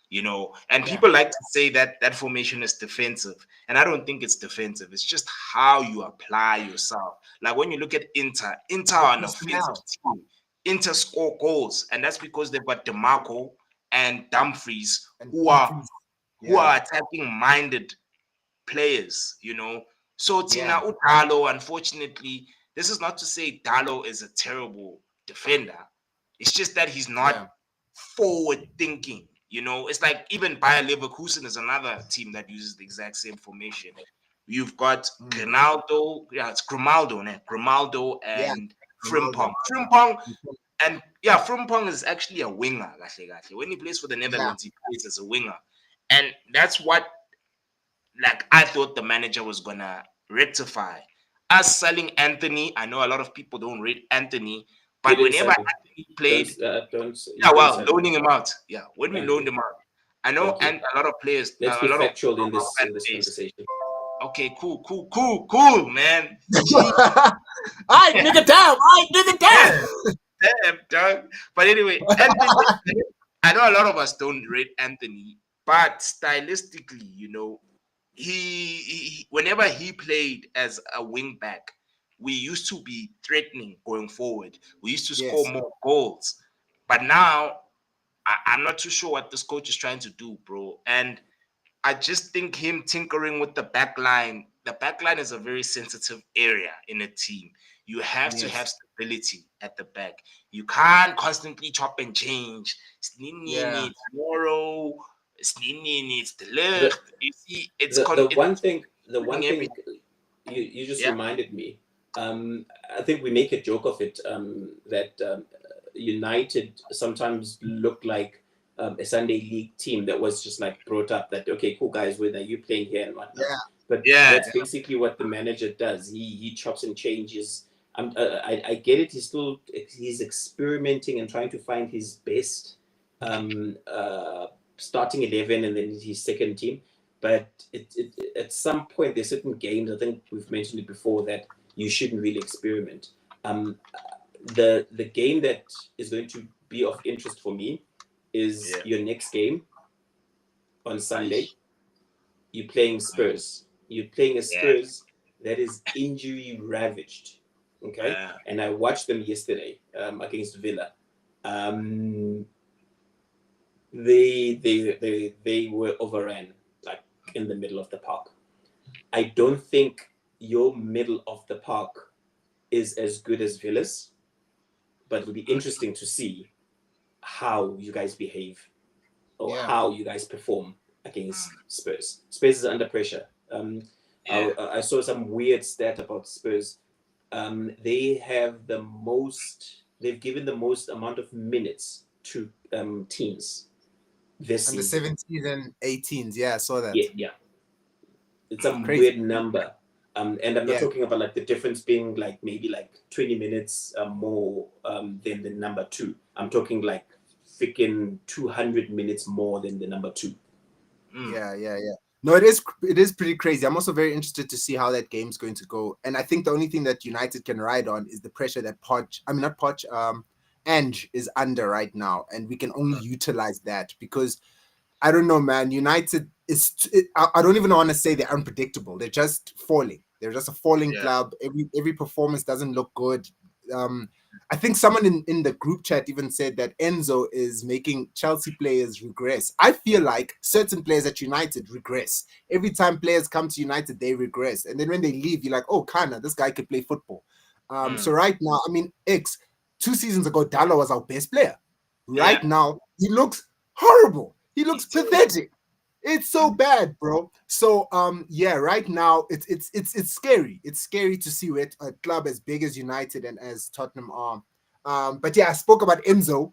You know, and people like to say that that formation is defensive, and I don't think it's defensive. It's just how you apply yourself. Like when you look at Inter are an offensive team. Inter score goals, and that's because they've got DeMarco and Dumfries who are attacking minded players, you know. So Tina Udalo, unfortunately, this is not to say Dalo is a terrible defender. It's just that he's not forward thinking. You know, it's like even Bayer Leverkusen is another team that uses the exact same formation. You've got Grimaldo, it's Grimaldo, Grimaldo and Frimpong. Frimpong is actually a winger. When he plays for the Netherlands, he plays as a winger. And that's what I thought the manager was gonna rectify. Us selling Anthony, I know a lot of people don't rate Anthony, but whenever Anthony played, loaning him out. Yeah, when we loaned him out, I know, and a lot of players. Let's be factual in this conversation. Okay, cool, man. I nigga down. Damn, dog. But anyway, Anthony, I know a lot of us don't rate Anthony, but stylistically, you know, he whenever he played as a wing back, we used to be threatening going forward. We used to score more goals. But now I'm not too sure what this coach is trying to do, bro. And I just think him tinkering with the back line is a very sensitive area in a team. You have to have stability at the back. You can't constantly chop and change. Snini needs tomorrow. Snini needs the lift. You see, the one thing you just reminded me. I think we make a joke of it that United sometimes look like a Sunday league team that was just like brought up that, okay, cool guys, when are you playing here and whatnot. But that's basically what the manager does. He chops and changes. I get it. He's experimenting and trying to find his best starting 11 and then his second team. But at some point, there's certain games, I think we've mentioned it before, that you shouldn't really experiment. The game that is going to be of interest for me is your next game on Sunday. You're playing Spurs. You're playing a Spurs that is injury ravaged. Okay, and I watched them yesterday against Villa. They were overrun like in the middle of the park. I don't think your middle of the park is as good as Villa's, but it'll be interesting to see how you guys behave or how you guys perform against Spurs. Spurs is under pressure. I saw some weird stat about Spurs. They have they've given the most amount of minutes to teams this season. And the 17s and 18s, I saw that. Yeah. It's a weird number. And I'm not talking about like the difference being like maybe like 20 minutes more than the number 2. I'm talking like freaking 200 minutes more than the number 2. Yeah. No, it is pretty crazy. I'm also very interested to see how that game's going to go. And I think the only thing that United can ride on is the pressure that Ange is under right now. And we can only utilize that because I don't know, man. United I don't even want to say they're unpredictable. They're just falling. They're just a falling club. Every performance doesn't look good. I think someone in the group chat even said that Enzo is making Chelsea players regress. I feel like certain players at United regress. Every time players come to United, they regress. And then when they leave, you're like, oh, Kana, this guy could play football. So right now, I mean, 2 seasons ago, Dalo was our best player. Right now, he looks horrible. He looks pathetic. It's so bad, bro. So right now it's scary. It's scary to see what a club as big as United and as Tottenham are. But yeah, I spoke about Enzo.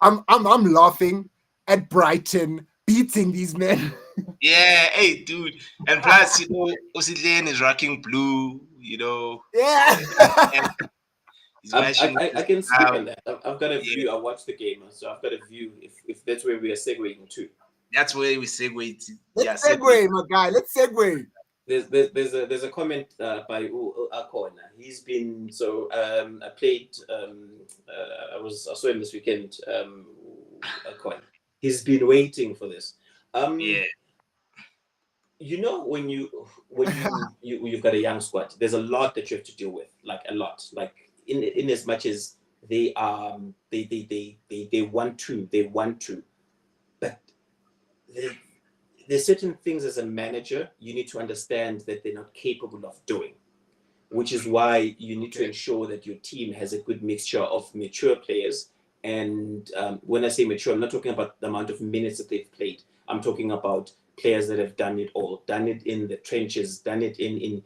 I'm laughing at Brighton beating these men. Yeah, hey, dude. And plus, Osidlen is rocking blue, Yeah. He's I matching can speak on that. I've got a view. I watched the game, so I've got a view. If that's where we are segueing to. That's where we segue to. Let's segue, my guy. Let's segue. There's a comment by Akona. He's been I played I saw him this weekend. Akona. He's been waiting for this. You know, when you've got a young squad, there's a lot that you have to deal with, like a lot. Like in as much as they want to, but there's certain things as a manager you need to understand that they're not capable of doing, which is why you need to ensure that your team has a good mixture of mature players. And when I say mature, I'm not talking about the amount of minutes that they've played. I'm talking about players that have done it all, done it in the trenches, done it in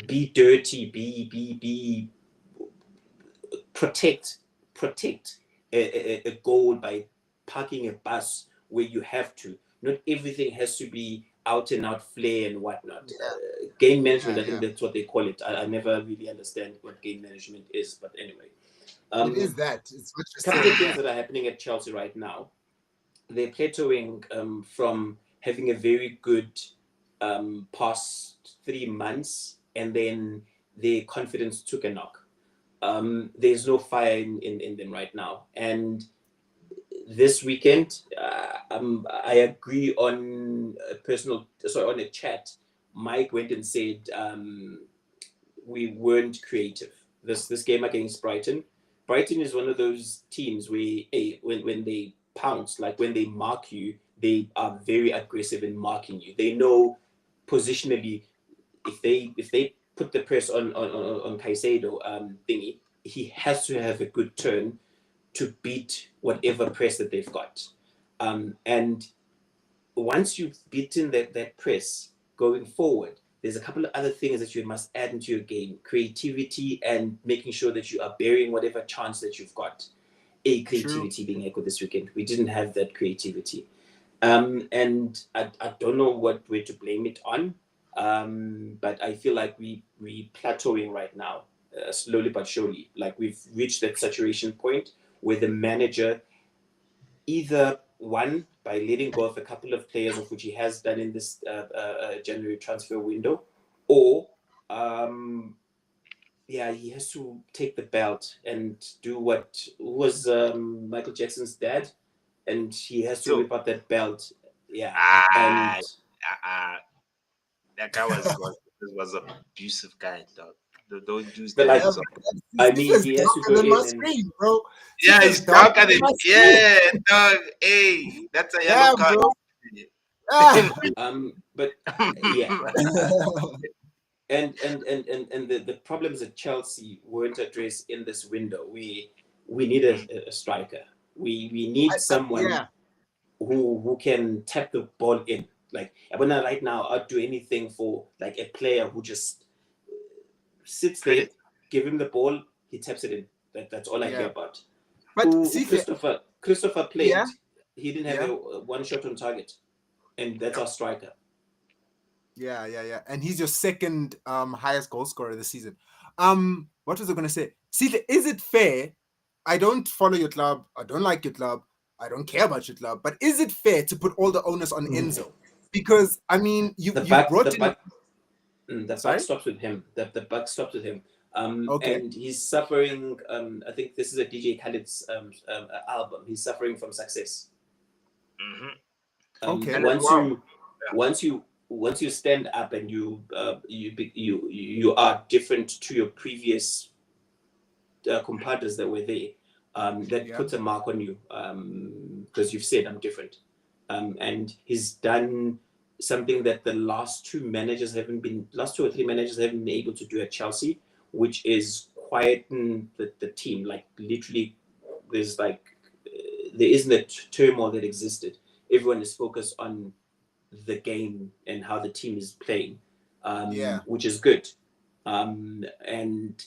be dirty, be protect a goal by parking a bus where you have to. Not everything has to be out and out flair and whatnot. Game management, I think that's what they call it. I never really understand what game management is, but anyway. It is that. It's what a couple of things that are happening at Chelsea right now. They're plateauing from having a very good past 3 months, and then their confidence took a knock. There's no fire in them right now. And this weekend, I agree on a chat. Mike went and said we weren't creative. This game against Brighton is one of those teams where when they pounce, like when they mark you, they are very aggressive in marking you. They know positionally if they put the press on Caicedo thingy, he has to have a good turn to beat whatever press that they've got. And once you've beaten that press going forward, there's a couple of other things that you must add into your game. Creativity and making sure that you are bearing whatever chance that you've got. Creativity being echoed this weekend. We didn't have that creativity. And I don't know what we're to blame it on. But I feel like we plateauing right now, slowly but surely. Like we've reached that saturation point where the manager either one by letting go of a couple of players, of which he has done in this January transfer window, or he has to take the belt and do what was Michael Jackson's dad, and he has to rip out that belt. That guy was an abusive guy, dog. Don't use that. I mean, he has to go in my screen, bro. Yeah, he's darker than dog. Hey, that's a yellow card. But and the problems at Chelsea weren't addressed in this window. We need a striker. We need someone who can tap the ball in. Like Abuna right now, I'd do anything for like a player who just sits there, give him the ball, he taps it in. That's all I care about. But Christopher played. He didn't have a one shot on target, and that's our striker. Yeah. And he's your second highest goal scorer this season. What was I going to say? See, is it fair? I don't follow your club. I don't like your club. I don't care about your club. But is it fair to put all the onus on Enzo? because I mean, you The brought the in. buck the Sorry? buck stops with him. The buck stops with him. Okay. And he's suffering. I think this is a DJ Khaled's album. He's suffering from success. Mhm. Okay. And Once you stand up and you are different to your previous compadres that were there, that Yeah. puts a mark on you, because you've said I'm different. And he's done something that the last two or three managers haven't been able to do at Chelsea, which is quieten the team. Like literally, there's like there isn't a turmoil that existed. Everyone is focused on the game and how the team is playing, Yeah. which is good. And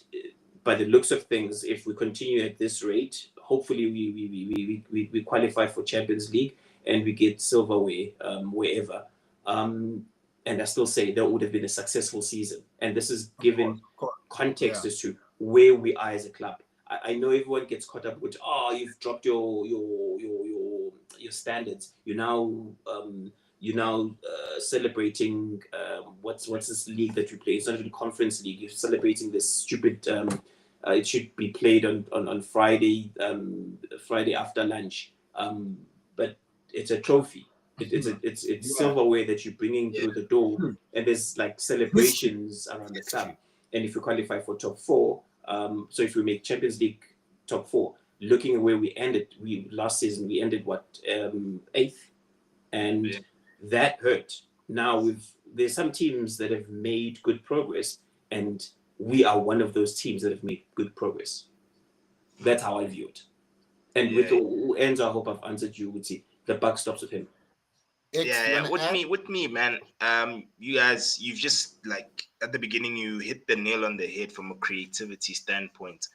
by the looks of things, if we continue at this rate, hopefully we qualify for Champions League and we get silverware wherever. And I still say that would have been a successful season. And this is given Of course. context as to where we are as a club. I know everyone gets caught up with, you've dropped your standards. You're now celebrating what's this league that you play? It's not even Conference League. You're celebrating this stupid. It should be played on Friday, Friday after lunch. But it's a trophy. It's silverware that you're bringing through the door, and there's like celebrations around the club. And if you qualify for top four, so if we make Champions League top four, looking at where we ended, last season we ended 8th, and that hurt. Now there's some teams that have made good progress, and we are one of those teams that have made good progress. That's how I view it. And with Enzo, I hope I've answered you. Would see the buck stops with him. With me, man. You guys, you've just like at the beginning, you hit the nail on the head from a creativity standpoint.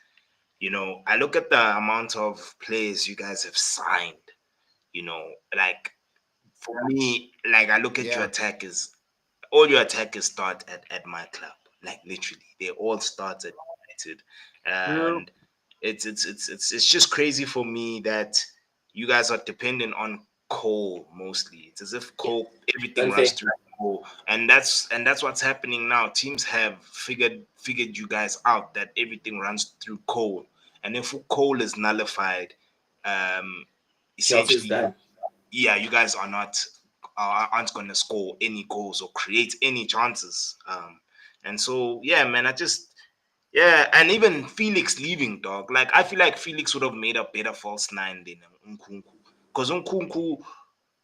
You know, I look at the amount of players you guys have signed. You know, like for me, like I look at your attackers. All your attackers start at my club. Like literally, they all start at United, and it's just crazy for me that you guys are dependent on Cole mostly. It's as if Cole everything runs through Cole, and that's what's happening now. Teams have figured you guys out that everything runs through Cole, and if Cole is nullified, essentially, yeah, you guys are not aren't going to score any goals or create any chances. And so, yeah, man, and even Felix leaving, dog. Like, I feel like Felix would have made a better false nine than Nkunku. Because Nkunku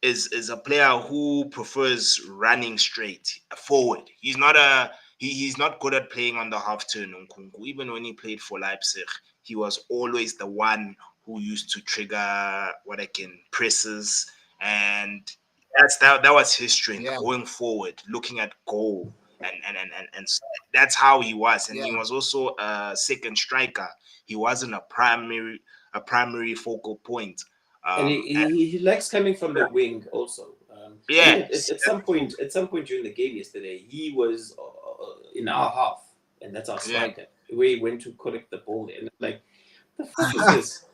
is a player who prefers running straight forward. He's not good at playing on the half turn, Nkunku. Even when he played for Leipzig, he was always the one who used to trigger presses, and that was his strength going forward, looking at goal, and that's how he was. And he was also a second striker. He wasn't a primary focal point. And he likes coming from the wing also. At some point during the game yesterday, he was in our half, and that's our striker. Where he went to collect the ball, and like, the fuck is this?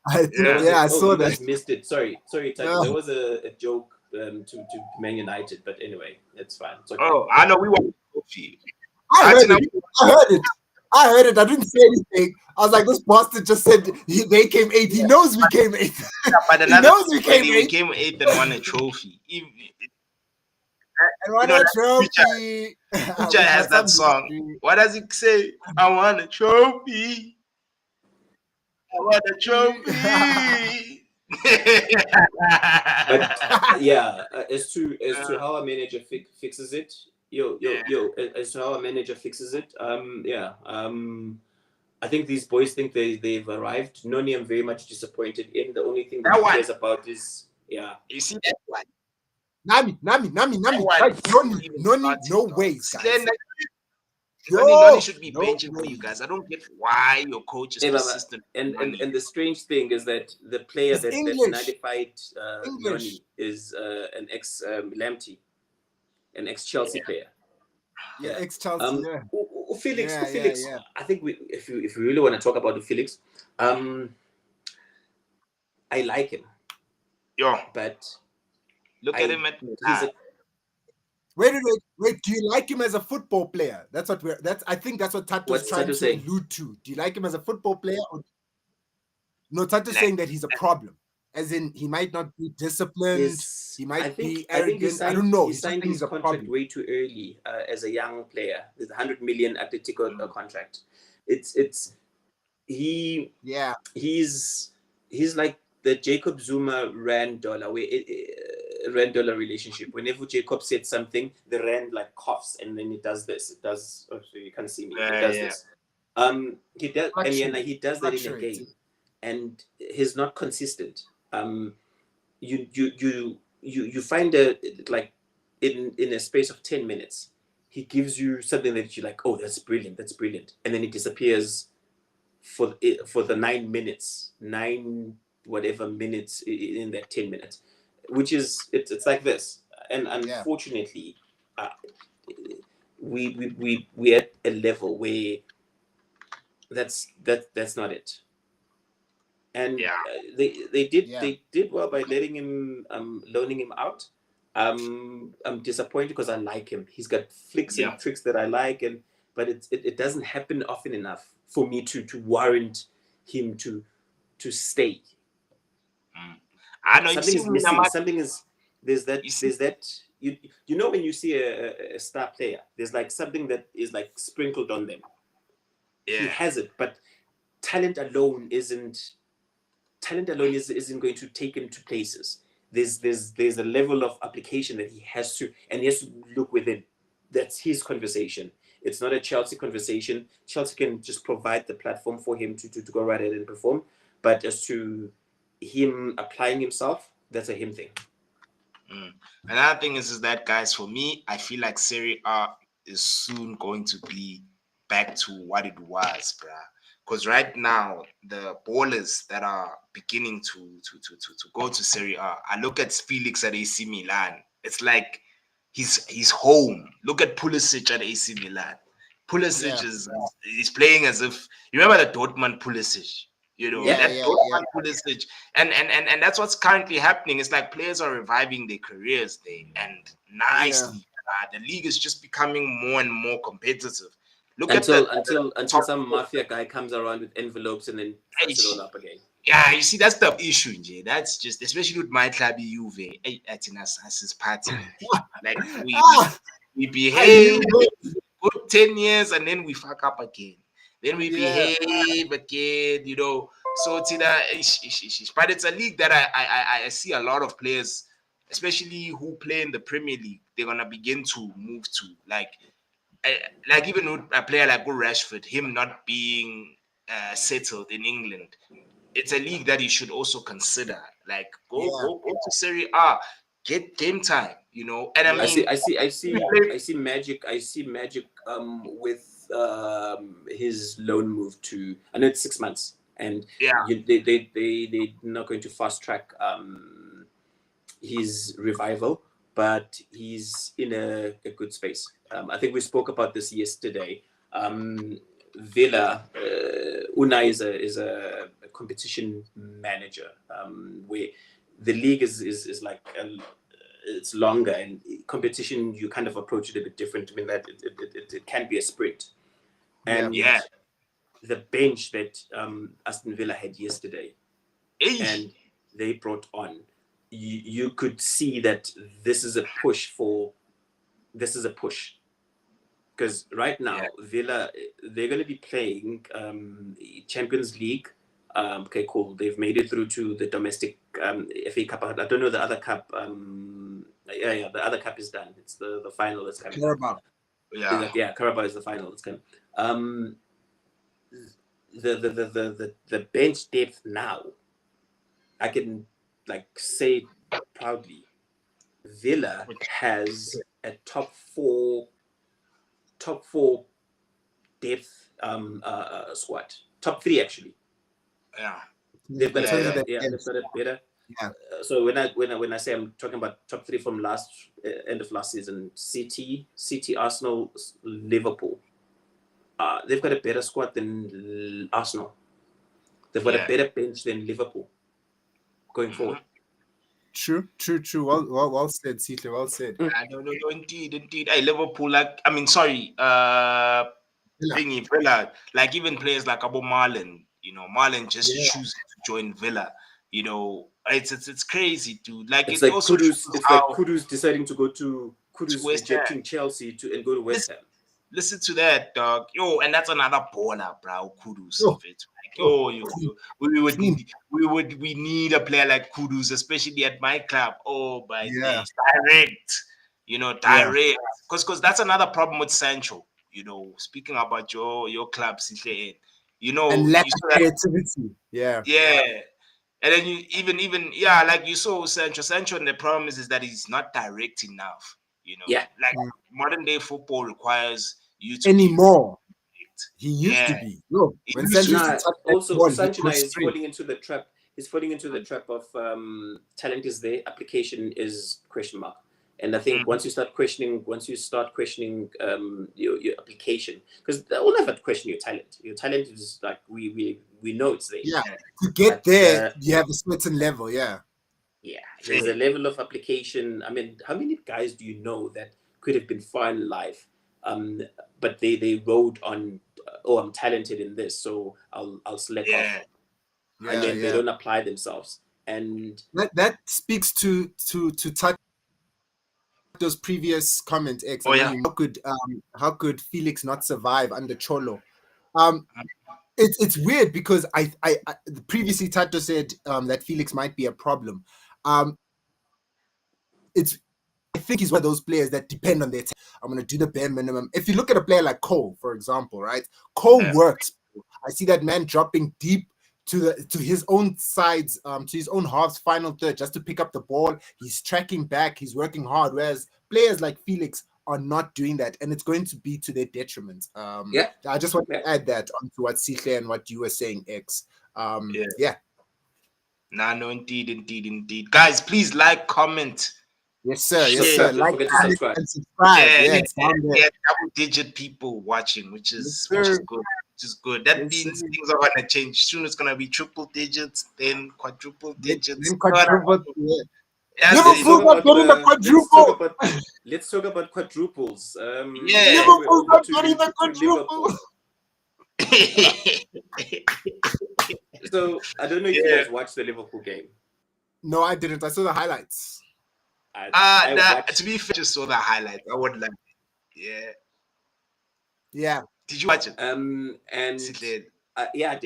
I saw that. Guys missed it. Sorry, Tucker. There was a joke to Man United, but anyway, it's fine. It's okay. Oh, I know we want trophy. I heard it. I didn't say anything. I was like, this bastard just said they came 8th. He knows we came 8th. But he knows we came 8th. We came 8th and won a trophy. And won a trophy. Future has that song. What does it say? I want a trophy. I want a trophy. But yeah, as to how a manager fixes it, as to how a manager fixes it, I think these boys think they've arrived. Noni, I'm very much disappointed in. The only thing that he cares about is You see that one? Nami. Noni, no ways, guys. Noni should be benching for you guys. I don't get why your coach is persistent. And the strange thing is that the player that nullified Noni is an ex Lamptey, an ex Chelsea player. Yeah, ex Chelsea. Felix. I think if we really want to talk about the Felix, I like him. Yeah, but look at him at Wait. Do you like him as a football player? I think that's what Tato's What's trying Tato to saying? allude to. Do you like him as a football player? No, Tato's Like- saying that he's a problem. As in, he might not be disciplined. He might be arrogant. I don't know. He He's just signed saying his he's a contract problem. way too early as a young player. There's 100 million Atletico contract. He's like the Jacob Zuma Rand dollar Rand dollar relationship. Whenever Jacob said something, the Rand like coughs and then it does this. It does. Oh, so you can't see me. It does this. He does, and he does that in a game, and he's not consistent. You find like in a space of 10 minutes, he gives you something that you're like, oh, that's brilliant, and then it disappears for the 9 minutes, whatever minutes in that 10 minutes, which is it's like this, and unfortunately, we at a level where that's not it. And they did well by letting him loaning him out. I'm disappointed because I like him. He's got flicks and tricks that I like, but it doesn't happen often enough for me to warrant him to stay. I know Something is missing. There's that you know when you see a star player, there's like something that is like sprinkled on them. He has it, but talent alone isn't going to take him to places. There's a level of application that he has to look within. That's his conversation. It's not a Chelsea conversation. Chelsea can just provide the platform for him to go right ahead and perform. But as to him applying himself, that's a him thing. Another thing is that, guys, for me, I feel like Serie A is soon going to be back to what it was, bruh. Because right now, the ballers that are beginning to go to Serie A, I look at Felix at AC Milan. It's like he's home. Look at Pulisic at AC Milan. Pulisic is playing as if, you remember the Dortmund Pulisic? Dortmund Pulisic. And that's what's currently happening. It's like players are reviving their careers there, and nicely. The league is just becoming more and more competitive. Look until some mafia guy comes around with envelopes and then puts it all up again. Yeah, you see, that's the issue, Jay. That's just, especially with my club, Juve. At his party, like we behave good 10 years and then we fuck up again. Then we behave again, So but it's a league that I see a lot of players, especially who play in the Premier League, they're gonna begin to move to like even with a player like Rashford, him not being settled in England, it's a league that you should also consider. Like go to Serie A, get game time, And I mean, I see magic with his loan move to. I know it's 6 months, and they're not going to fast track his revival, but he's in a good space. I think we spoke about this yesterday. Villa, Unai is a competition manager, where the league is like it's longer, and competition you kind of approach it a bit different. I mean that it can be a sprint, and the bench that Aston Villa had yesterday, and they brought on. You could see that this is a push because right now Villa, they're going to be playing Champions League. Okay, cool. They've made it through to the domestic FA Cup. I don't know the other cup. The other cup is done. It's the final that's coming. Carabao. Carabao is the final that's coming. The bench depth now, I can say proudly, Villa has a top four depth squad. Top three actually. They've got a better. So when I say I'm talking about top three from end of last season, City, Arsenal, Liverpool. They've got a better squad than Arsenal. They've got a better bench than Liverpool going forward. True. Well said, Sihle. Well said. No, indeed. Hey, Liverpool, sorry, Villa. thingy Villa, like even players like Abu Marlon, Marlon just Yeah. choosing to join Villa, it's crazy, dude. Like It's it like also Kudus. shows It's like how Kudus deciding to go to Kudus West Ham. rejecting Chelsea and go to West Ham. Listen to that, dog. Yo, and that's another baller, bro. Kudus. Yo. We need a player like Kudus, especially at my club. Oh my Yeah. days. Direct. Because that's another problem with Sancho. Speaking about your club, Sihle, And lack you of saw that, creativity. Yeah. yeah. And then you even like you saw Sancho, and the problem is that he's not direct enough. Yeah. Like modern day football requires you to Anymore. be direct. He used to Yeah. be. Yo, He when used to Sancho be. used to touch that Also, ball, he Sancho goes is straight. falling into the trap. He's falling into the trap of talent is there, application is question mark. And I think once you start questioning your application, because they will never question your talent. Your talent is like we know it's there. Yeah. To get there, you have a certain level. Yeah. Yeah, there's a level of application. I mean, how many guys do you know that could have been fine in life, but they rode on, oh, I'm talented in this, so I'll select off, and then they don't apply themselves. And that speaks to touch those previous comments, X. Oh, yeah. How could Felix not survive under Cholo? It's weird because I previously Tato said that Felix might be a problem. I think he's one of those players that depend on their talent. I'm going to do the bare minimum. If you look at a player like Cole, for example, right? Cole works. I see that man dropping deep to his own sides, to his own half's final third, just to pick up the ball. He's tracking back. He's working hard. Whereas players like Felix are not doing that, and it's going to be to their detriment. I just want to add that onto what Sihle and what you were saying, X. No, indeed. Guys, please like, comment. Yes, sir. Don't Like, forget to subscribe. and subscribe. It's down there. Yeah, double-digit people watching, which is good. That means things are gonna change. Soon it's gonna be triple digits, then quadruple digits. Liverpool not getting the quadruple. Let's talk about quadruples. Liverpool not getting the quadruple. So I don't know if you guys watched the Liverpool game. No, I didn't. I saw the highlights. To be fair, just saw the highlights. I would like it. Yeah. Did you watch it? And I did. Yeah, I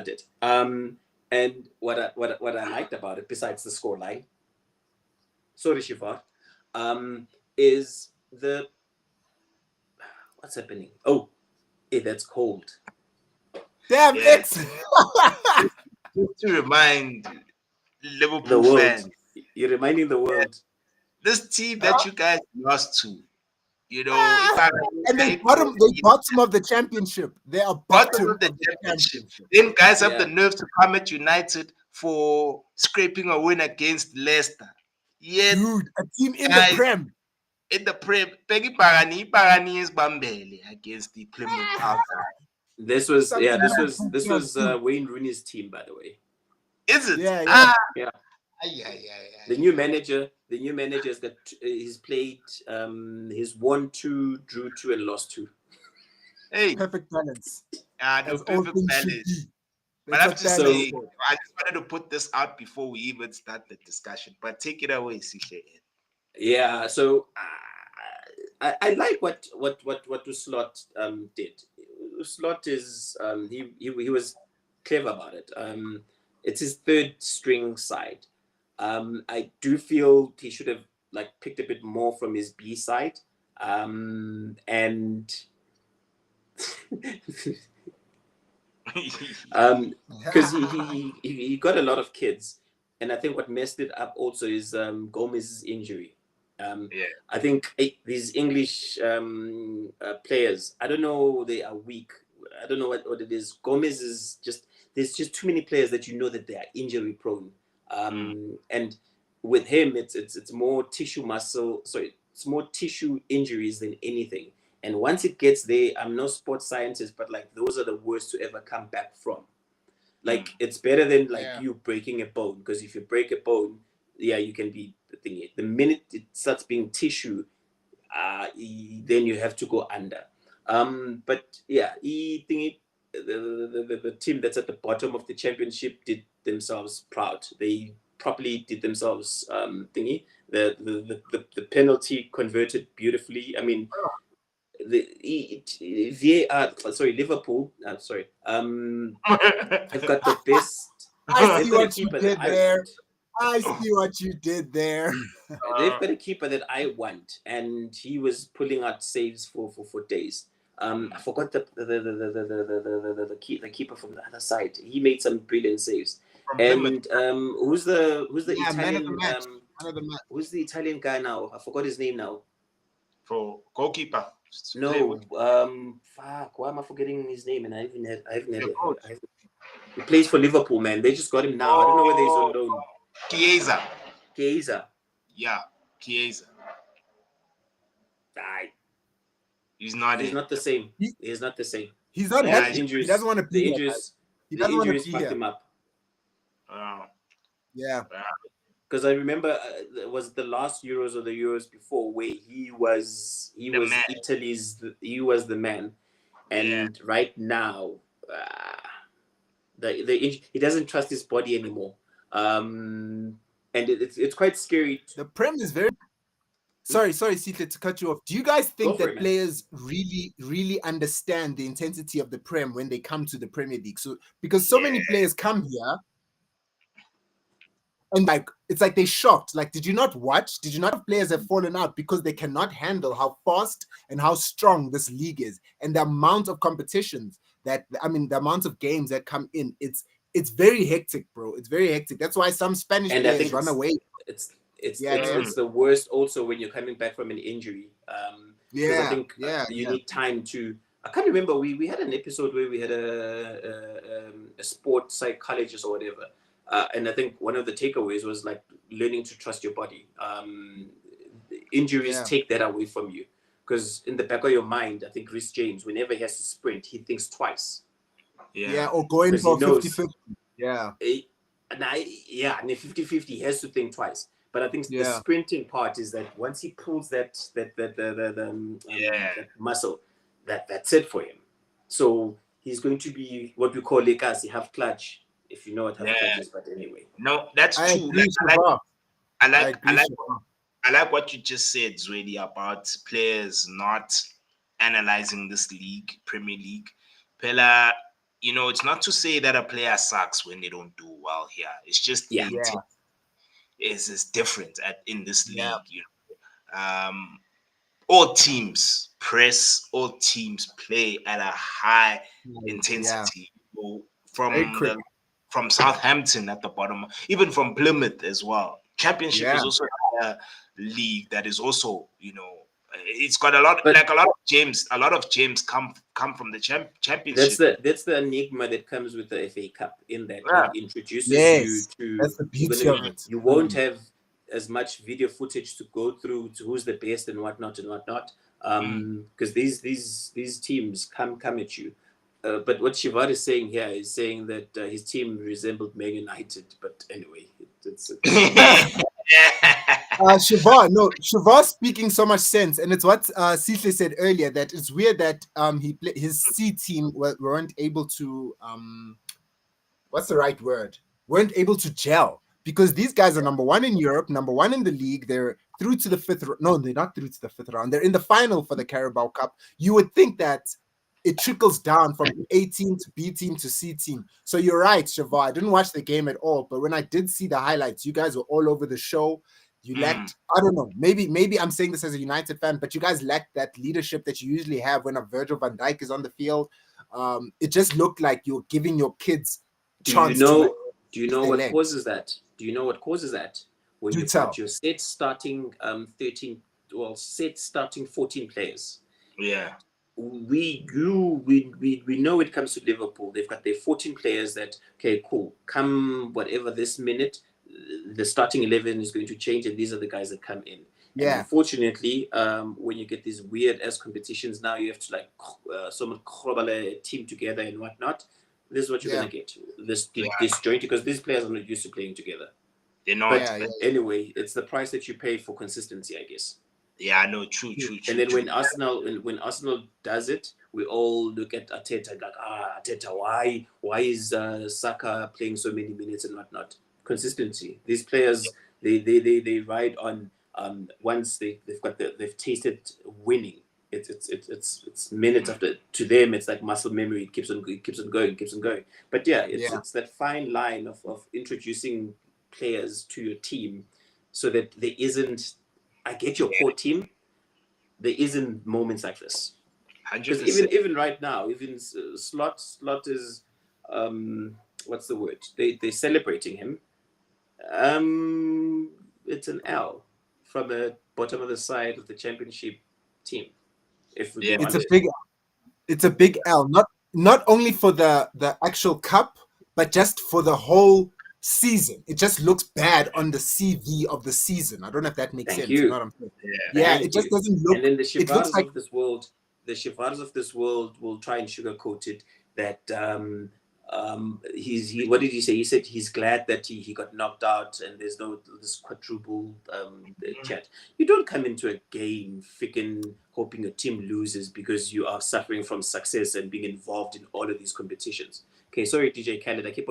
did. And what I liked about it, besides the scoreline, sorry, Shivar, is the what's happening? Oh, that's cold. Damn it! Just to remind Liverpool fans, you're reminding the world. This team that you guys lost to, and they bottom of the championship. They are bottom of the championship. Then guys have the nerve to come at United for scraping a win against Leicester. Yeah, dude, a team in the Prem. In the Prem, Peggy Parani is Bambele against the Plymouth. This was Wayne Rooney's team, by the way. Is it? Yeah. The new manager has got. He's played. He's won 2, drew 2, and lost 2. Hey, perfect balance. No perfect balance. But I have to say, I just wanted to put this out before we even start the discussion. But take it away, Sihle. Yeah. So I like what Slot did. Slot is he was clever about it. It's his third string side. I do feel he should have picked a bit more from his B side, and because he got a lot of kids, and I think what messed it up also is Gomez's injury. I think these English players, I don't know, they are weak. I don't know what it is. Gomez is there's just too many players that that they are injury prone. And with him, it's more tissue muscle. Sorry, it's more tissue injuries than anything. And once it gets there, I'm no sports scientist, but those are the worst to ever come back from. It's better than you breaking a bone, because if you break a bone, yeah, you can be the thing. The minute it starts being tissue, then you have to go under. But yeah, the team that's at the bottom of the championship did themselves proud. They properly did themselves thingy. The penalty converted beautifully. I mean, Liverpool. Sorry. I've got the best. I They've see got a what you keeper that did I there. want. I see what you did there. They've got a keeper that I want, and he was pulling out saves for days. I forgot the keeper from the other side. He made some brilliant saves. From And Plymouth. who's the Yeah, man of Italian the match. Man of the match. who's the Italian guy now? I forgot his name now. For goalkeeper. No, fuck. Why am I forgetting his name? And I haven't had The it. coach. He plays for Liverpool, man. They just got him now. I don't know whether he's on loan. Chiesa. Chiesa. Yeah, Chiesa. Die. He's not He's in. not the same. He- He's not the same. He's not Yeah, happy. Injuries. He doesn't want to be The here. injuries. He The doesn't want to injuries be fucked here. him up. Yeah. Because I remember it was the last Euros or the Euros before where he was man. Italy's. He was the man, and right now, he doesn't trust his body anymore. And it's quite scary. The Prem is very. Sorry, Sita, to cut you off. Do you guys think Go for that it, man. players really understand the intensity of the Prem when they come to the Premier League? So because so many players come here, and like it's like they shocked. Like, did you not watch? Did you not have players have fallen out because they cannot handle how fast and how strong this league is, and the amount of competitions that the amount of games that come in. It's very hectic, bro. It's very hectic. That's why some Spanish And I players think run away. It's the worst also when you're coming back from an injury. Because I think you need time to. I can't remember. We had an episode where we had a sports psychologist or whatever, and I think one of the takeaways was like learning to trust your body. Injuries take that away from you, because in the back of your mind, I think Rhys James, whenever he has to sprint, he thinks twice. Yeah, or going for 50-50. Yeah. And 50-50, he has to think twice. But I think the sprinting part is that once he pulls that muscle, that's it for him. So he's going to be what we call lekasi, half clutch, if you know what half clutch is. But anyway, no, that's true. I like what you just said, Zwedi, about players not analyzing this league, Premier League. Pella, it's not to say that a player sucks when they don't do well here. It's just is different in this league. All teams press, all teams play at a high intensity. From Southampton at the bottom, even from Plymouth as well. Championship is also a league that is also, it's got a lot of gems. A lot of gems come from the championship. That's the enigma that comes with the FA Cup, in that it introduces you to. That's the beauty of it. You won't have as much video footage to go through to who's the best and whatnot. Because these teams come at you. But what Shivar is saying here is saying that his team resembled Man United. But anyway, it's Shivar speaking so much sense, and it's what Sihle said earlier, that it's weird that his C team weren't able to what's the right word? Weren't able to gel, because these guys are number one in Europe, number one in the league. They're through to the fifth. No, they're not through to the fifth round. They're in the final for the Carabao Cup. You would think that it trickles down from A team to B team to C team. So you're right, Shivar. I didn't watch the game at all, but when I did see the highlights, you guys were all over the show. You lacked, I don't know, maybe I'm saying this as a United fan, but you guys lacked that leadership that you usually have when a Virgil van Dijk is on the field. It just looked like you're giving your kids chance. Do you know what causes that? Do you know what causes that? When you've got your set starting 14 players. Yeah. We know it comes to Liverpool. They've got their 14 players that, okay, cool. Come whatever this minute, the starting 11 is going to change, and these are the guys that come in. Yeah. And unfortunately, when you get these weird ass competitions, now you have to someone cobble a team together and whatnot. This is what you're gonna get. This disjointed, because these players are not used to playing together. They're not. But Yeah. anyway, it's the price that you pay for consistency, I guess. Yeah, no, true. And then when Arsenal does it, we all look at Arteta like, Arteta, why is Saka playing so many minutes and whatnot? Consistency. These players, they ride on. Once they've tasted winning. It's minutes after. To them, it's like muscle memory. It keeps on going. But yeah, it's that fine line of introducing players to your team, so that there isn't. I get your core team. There isn't moments like this, because 100%. even right now, even Slot is, what's the word? They're celebrating him. It's an L from the bottom of the side of the championship team. If we it's a big L. Not only for the actual cup, but just for the whole season. It just looks bad on the CV of the season. I don't know if that makes sense. You know what I'm saying? Yeah, it just doesn't look. And then the it looks Shivaras like of this world, will try and sugarcoat it that what did he say? He said he's glad that he got knocked out and there's no this quadruple chat. You don't come into a game freaking hoping your team loses because you are suffering from success and being involved in all of these competitions. Okay, sorry, DJ Khaled. I keep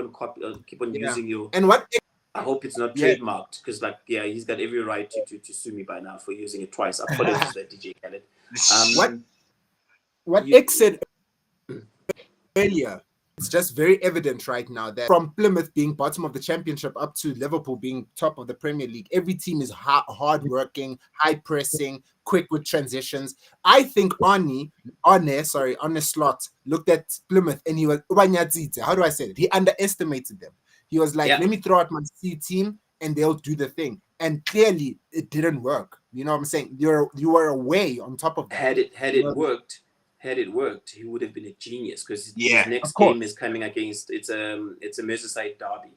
on using your. And what? I hope it's not trademarked, because he's got every right to sue me by now for using it twice. Apologies, that DJ Khaled. What X said earlier, it's just very evident right now that from Plymouth being bottom of the championship up to Liverpool being top of the Premier League, every team is hard working, high pressing, quick with transitions. I think Arne Slot looked at Plymouth and he was, how do I say it? He underestimated them. He was like, let me throw out my C team and they'll do the thing. And clearly it didn't work. You know what I'm saying? You were away on top of that. Had it worked, he would have been a genius, because his next game is coming against it's a Merseyside derby.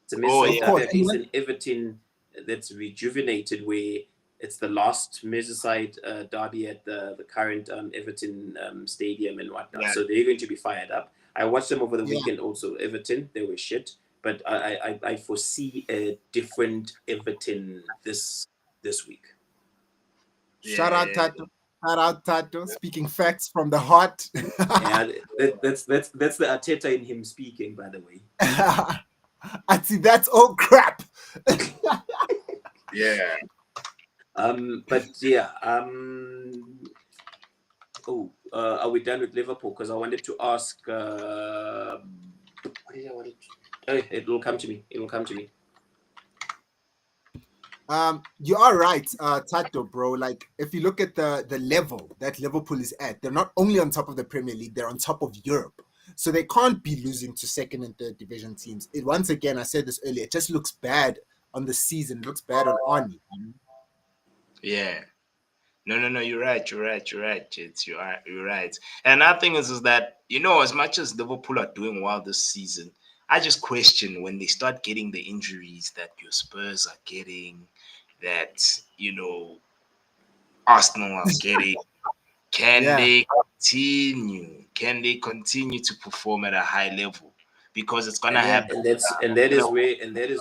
It's a Merseyside derby against an Everton that's rejuvenated, where it's the last Merseyside derby at the current Everton stadium and whatnot. So they're going to be fired up. I watched them over the weekend also. Everton, they were shit. But I foresee a different Everton this week. Shout out Tato. Speaking facts from the heart. That's the Arteta in him speaking, by the way. I see. That's all crap. Yeah. But yeah. Are we done with Liverpool? Because I wanted to ask. What did I want to? It will come to me. You are right, Tato, bro. Like, if you look at the level that Liverpool is at, they're not only on top of the Premier League, they're on top of Europe. So they can't be losing to second and third division teams. Once again, I said this earlier, it just looks bad on the season. It looks bad on Arnie. Yeah. No, you're right. You're right. And another thing is that, as much as Liverpool are doing well this season, I just question when they start getting the injuries that your Spurs are getting, that, Arsenal are getting. Can they continue? Can they continue to perform at a high level? Because it's gonna happen. And that is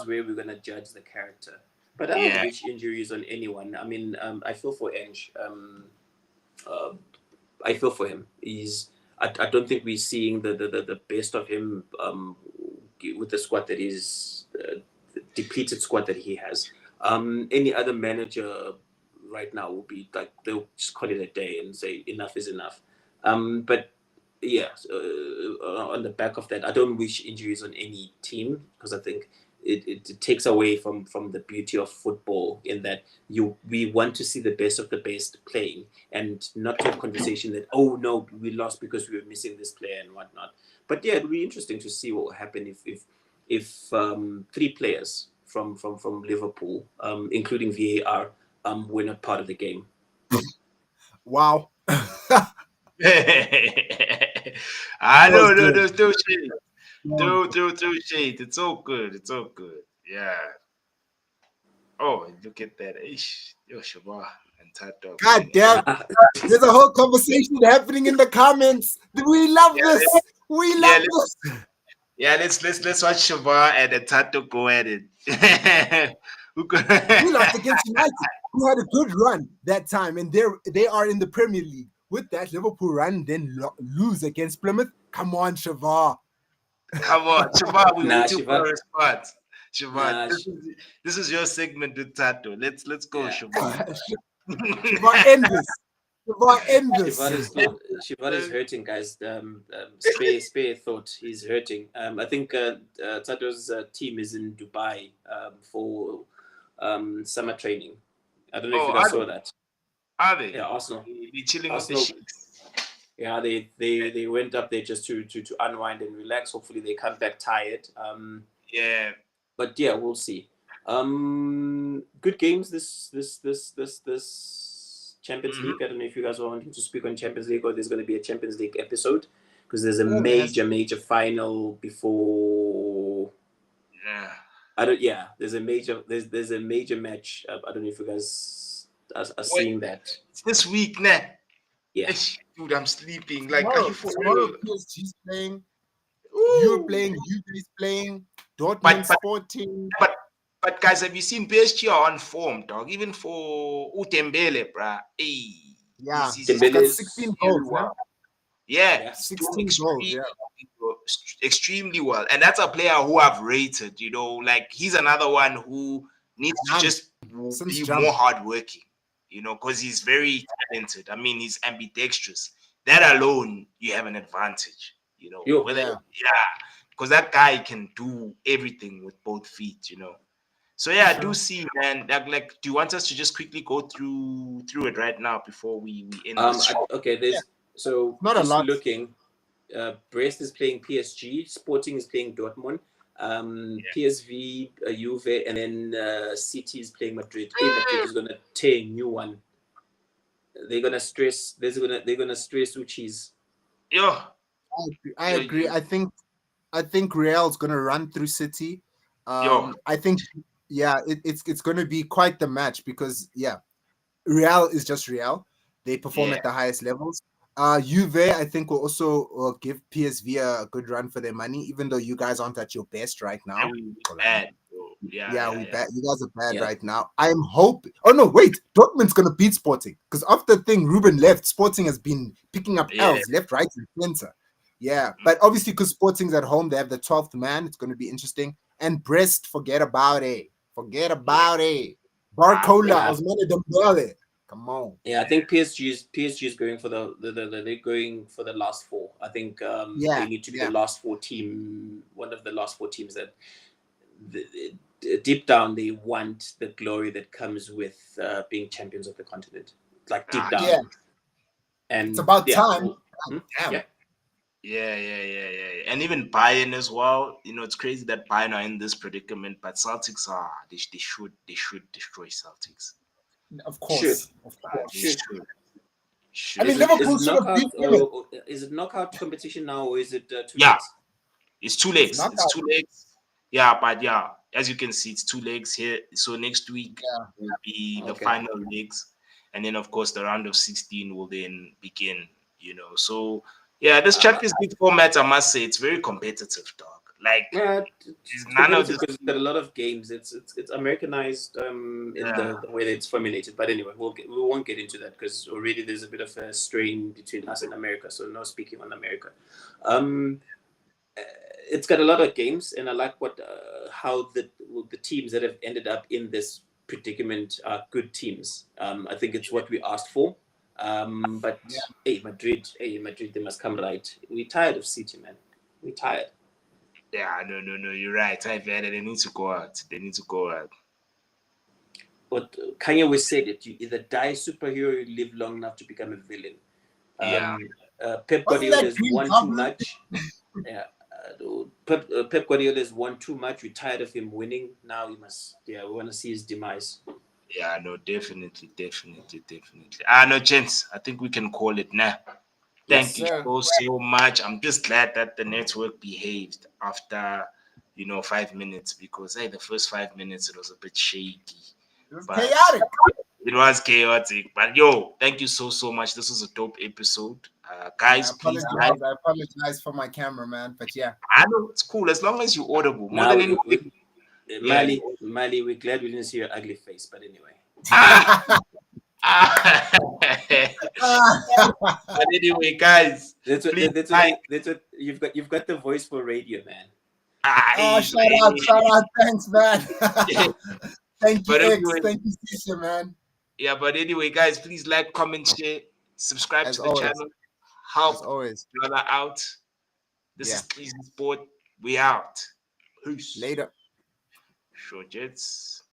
where we're gonna judge the character. But I don't wish injuries on anyone. I mean, I feel for Ange. I feel for him. I don't think we're seeing the best of him with the squad that is the depleted squad that he has. Any other manager right now will be like, they'll just call it a day and say enough is enough. But yeah, on the back of that, I don't wish injuries on any team, because I think it takes away from the beauty of football, in that we want to see the best of the best playing, and not to have conversation that, oh no, we lost because we were missing this player and whatnot. But yeah, it'll be interesting to see what will happen if three players from Liverpool, including VAR, were not part of the game. Wow. I know, no, still shade. Do shade. It's all good. Yeah. Oh, look at that. Yo, Shabba and Tato. God damn. There's a whole conversation happening in the comments. We love this. We love this. Yeah, let's watch Shabba and Tato go at it. Who could- We lost against United, who had a good run that time, and they are in the Premier League. With that Liverpool run, then lose against Plymouth. Come on, Shavar. Come on, Shiva, we Nah, waiting for a Shiva. response. Shiva, Nah, this is your segment with Tato. Let's go, yeah. Shiva. Shavar, end this. Shavar, end this. Shivar is hurting, guys. Spare thought. He's hurting. I think Tato's team is in Dubai for summer training. I don't know if Oh, you guys saw that. are they? Yeah, Arsenal. They chilling Arsenal. with the sheiks. Yeah, they went up there just to unwind and relax. Hopefully they come back tired. Yeah. But yeah, we'll see. Good games this Champions Mhm. League. I don't know if you guys are wanting to speak on Champions League or there's going to be a Champions League episode because there's a Oh, major final before. Yeah. There's a major match. I don't know if you guys are seeing that. It's this week, nah. Yeah. Eish, dude, I'm sleeping. Like, are you for tomorrow real? PSG's playing. Ooh. You're playing. Juve's playing. Dortmund But- Sporting. But guys, have you seen PSG are on form, dog? Even for Utembele, bruh. Hey, Yeah, he's he's Dembele got is 16 very goals. well. Yeah? Yeah, 16 goals. Yeah. extremely well. And that's a player who I've rated, you know, like he's another one who needs to just Since be jump. more hardworking, you know, because he's very talented. I mean, he's ambidextrous. That alone, you have an advantage, you know. Yo. Yeah, because that guy can do everything with both feet, you know. So yeah, I do see, man. Like, do you want us to just quickly go through it right now before we end this show? Okay, there's so Not a just lot. looking. Brest is playing PSG. Sporting is playing Dortmund. PSV, Juve, and then City is playing Madrid. Madrid is gonna tear a new one. They're gonna stress. They're gonna stress Uchis. Yo, I agree. I think Real's gonna run through City. Yo. I think it's gonna be quite the match because Real is just Real. They perform at the highest levels. Juve, I think, will also give PSV a good run for their money, even though you guys aren't at your best right now. we bad, bro. We bad. You guys are bad Yeah. right now. I'm hoping. Oh no, wait! Dortmund's gonna beat Sporting because after the thing Ruben left, Sporting has been picking up L's left, right, and center. Yeah, but obviously because Sporting's at home, they have the 12th man. It's gonna be interesting. And Brest, forget about it. Forget about it. Barcola, Osmane Dembele. Come on. Yeah, I think PSG is going for they're going for the last four. I think they need to be the last four team, one of the last four teams that deep down they want the glory that comes with being champions of the continent. Like deep down. Yeah. And It's about time. Yeah. Yeah. And even Bayern as well. You know, it's crazy that Bayern are in this predicament, but Celtics they should destroy Celtics. Of course. Should. I mean, Liverpool should have beat Women. Is it knockout competition now, or is it 2 Yeah. legs? It's 2 legs. Knockout. It's 2 legs. Yeah, but as you can see, it's 2 legs here. So next week will be the final legs, and then of course the round of 16 will then begin. You know, so this Champions League format, I must say, it's very competitive, dog. Like, it's none of this. because it's got a lot of games. It's Americanized in the way that it's formulated. But anyway, we won't get into that because already there's a bit of a strain between us and America. So no speaking on America. It's got a lot of games, and I like how the teams that have ended up in this predicament are good teams. I think it's what we asked for. But Madrid, they must come right. We're tired of City, man. We're tired. Yeah, no, you're right. They need to go out. But Kanye always said it: you either die a superhero, or you live long enough to become a villain. Pep Guardiola has won too much. Pep Guardiola has won too much. We're tired of him winning. Now we want to see his demise. Yeah, no, definitely. No, gents, I think we can call it now. Thank you so much. I'm just glad that the network behaved after 5 minutes, because the first 5 minutes it was a bit shaky. It was chaotic. It was chaotic, but thank you so much. This was a dope episode, guys. I apologize for my cameraman, but I know it's cool as long as you're audible. Now Yeah. Mali, we're glad we didn't see your ugly face, but anyway. But anyway, guys, That's what please that's what like. you, that's what you've got the voice for radio, man. Oh, Hey, shout out, thanks, man. Thank you, but X. anyway, Thank you, Sisha, man. yeah. But anyway, guys, please like, comment, share, subscribe As to the always, channel. Help as always. brother out. This Yeah. is Easy Sport. We out. Peace. Later. Short jets.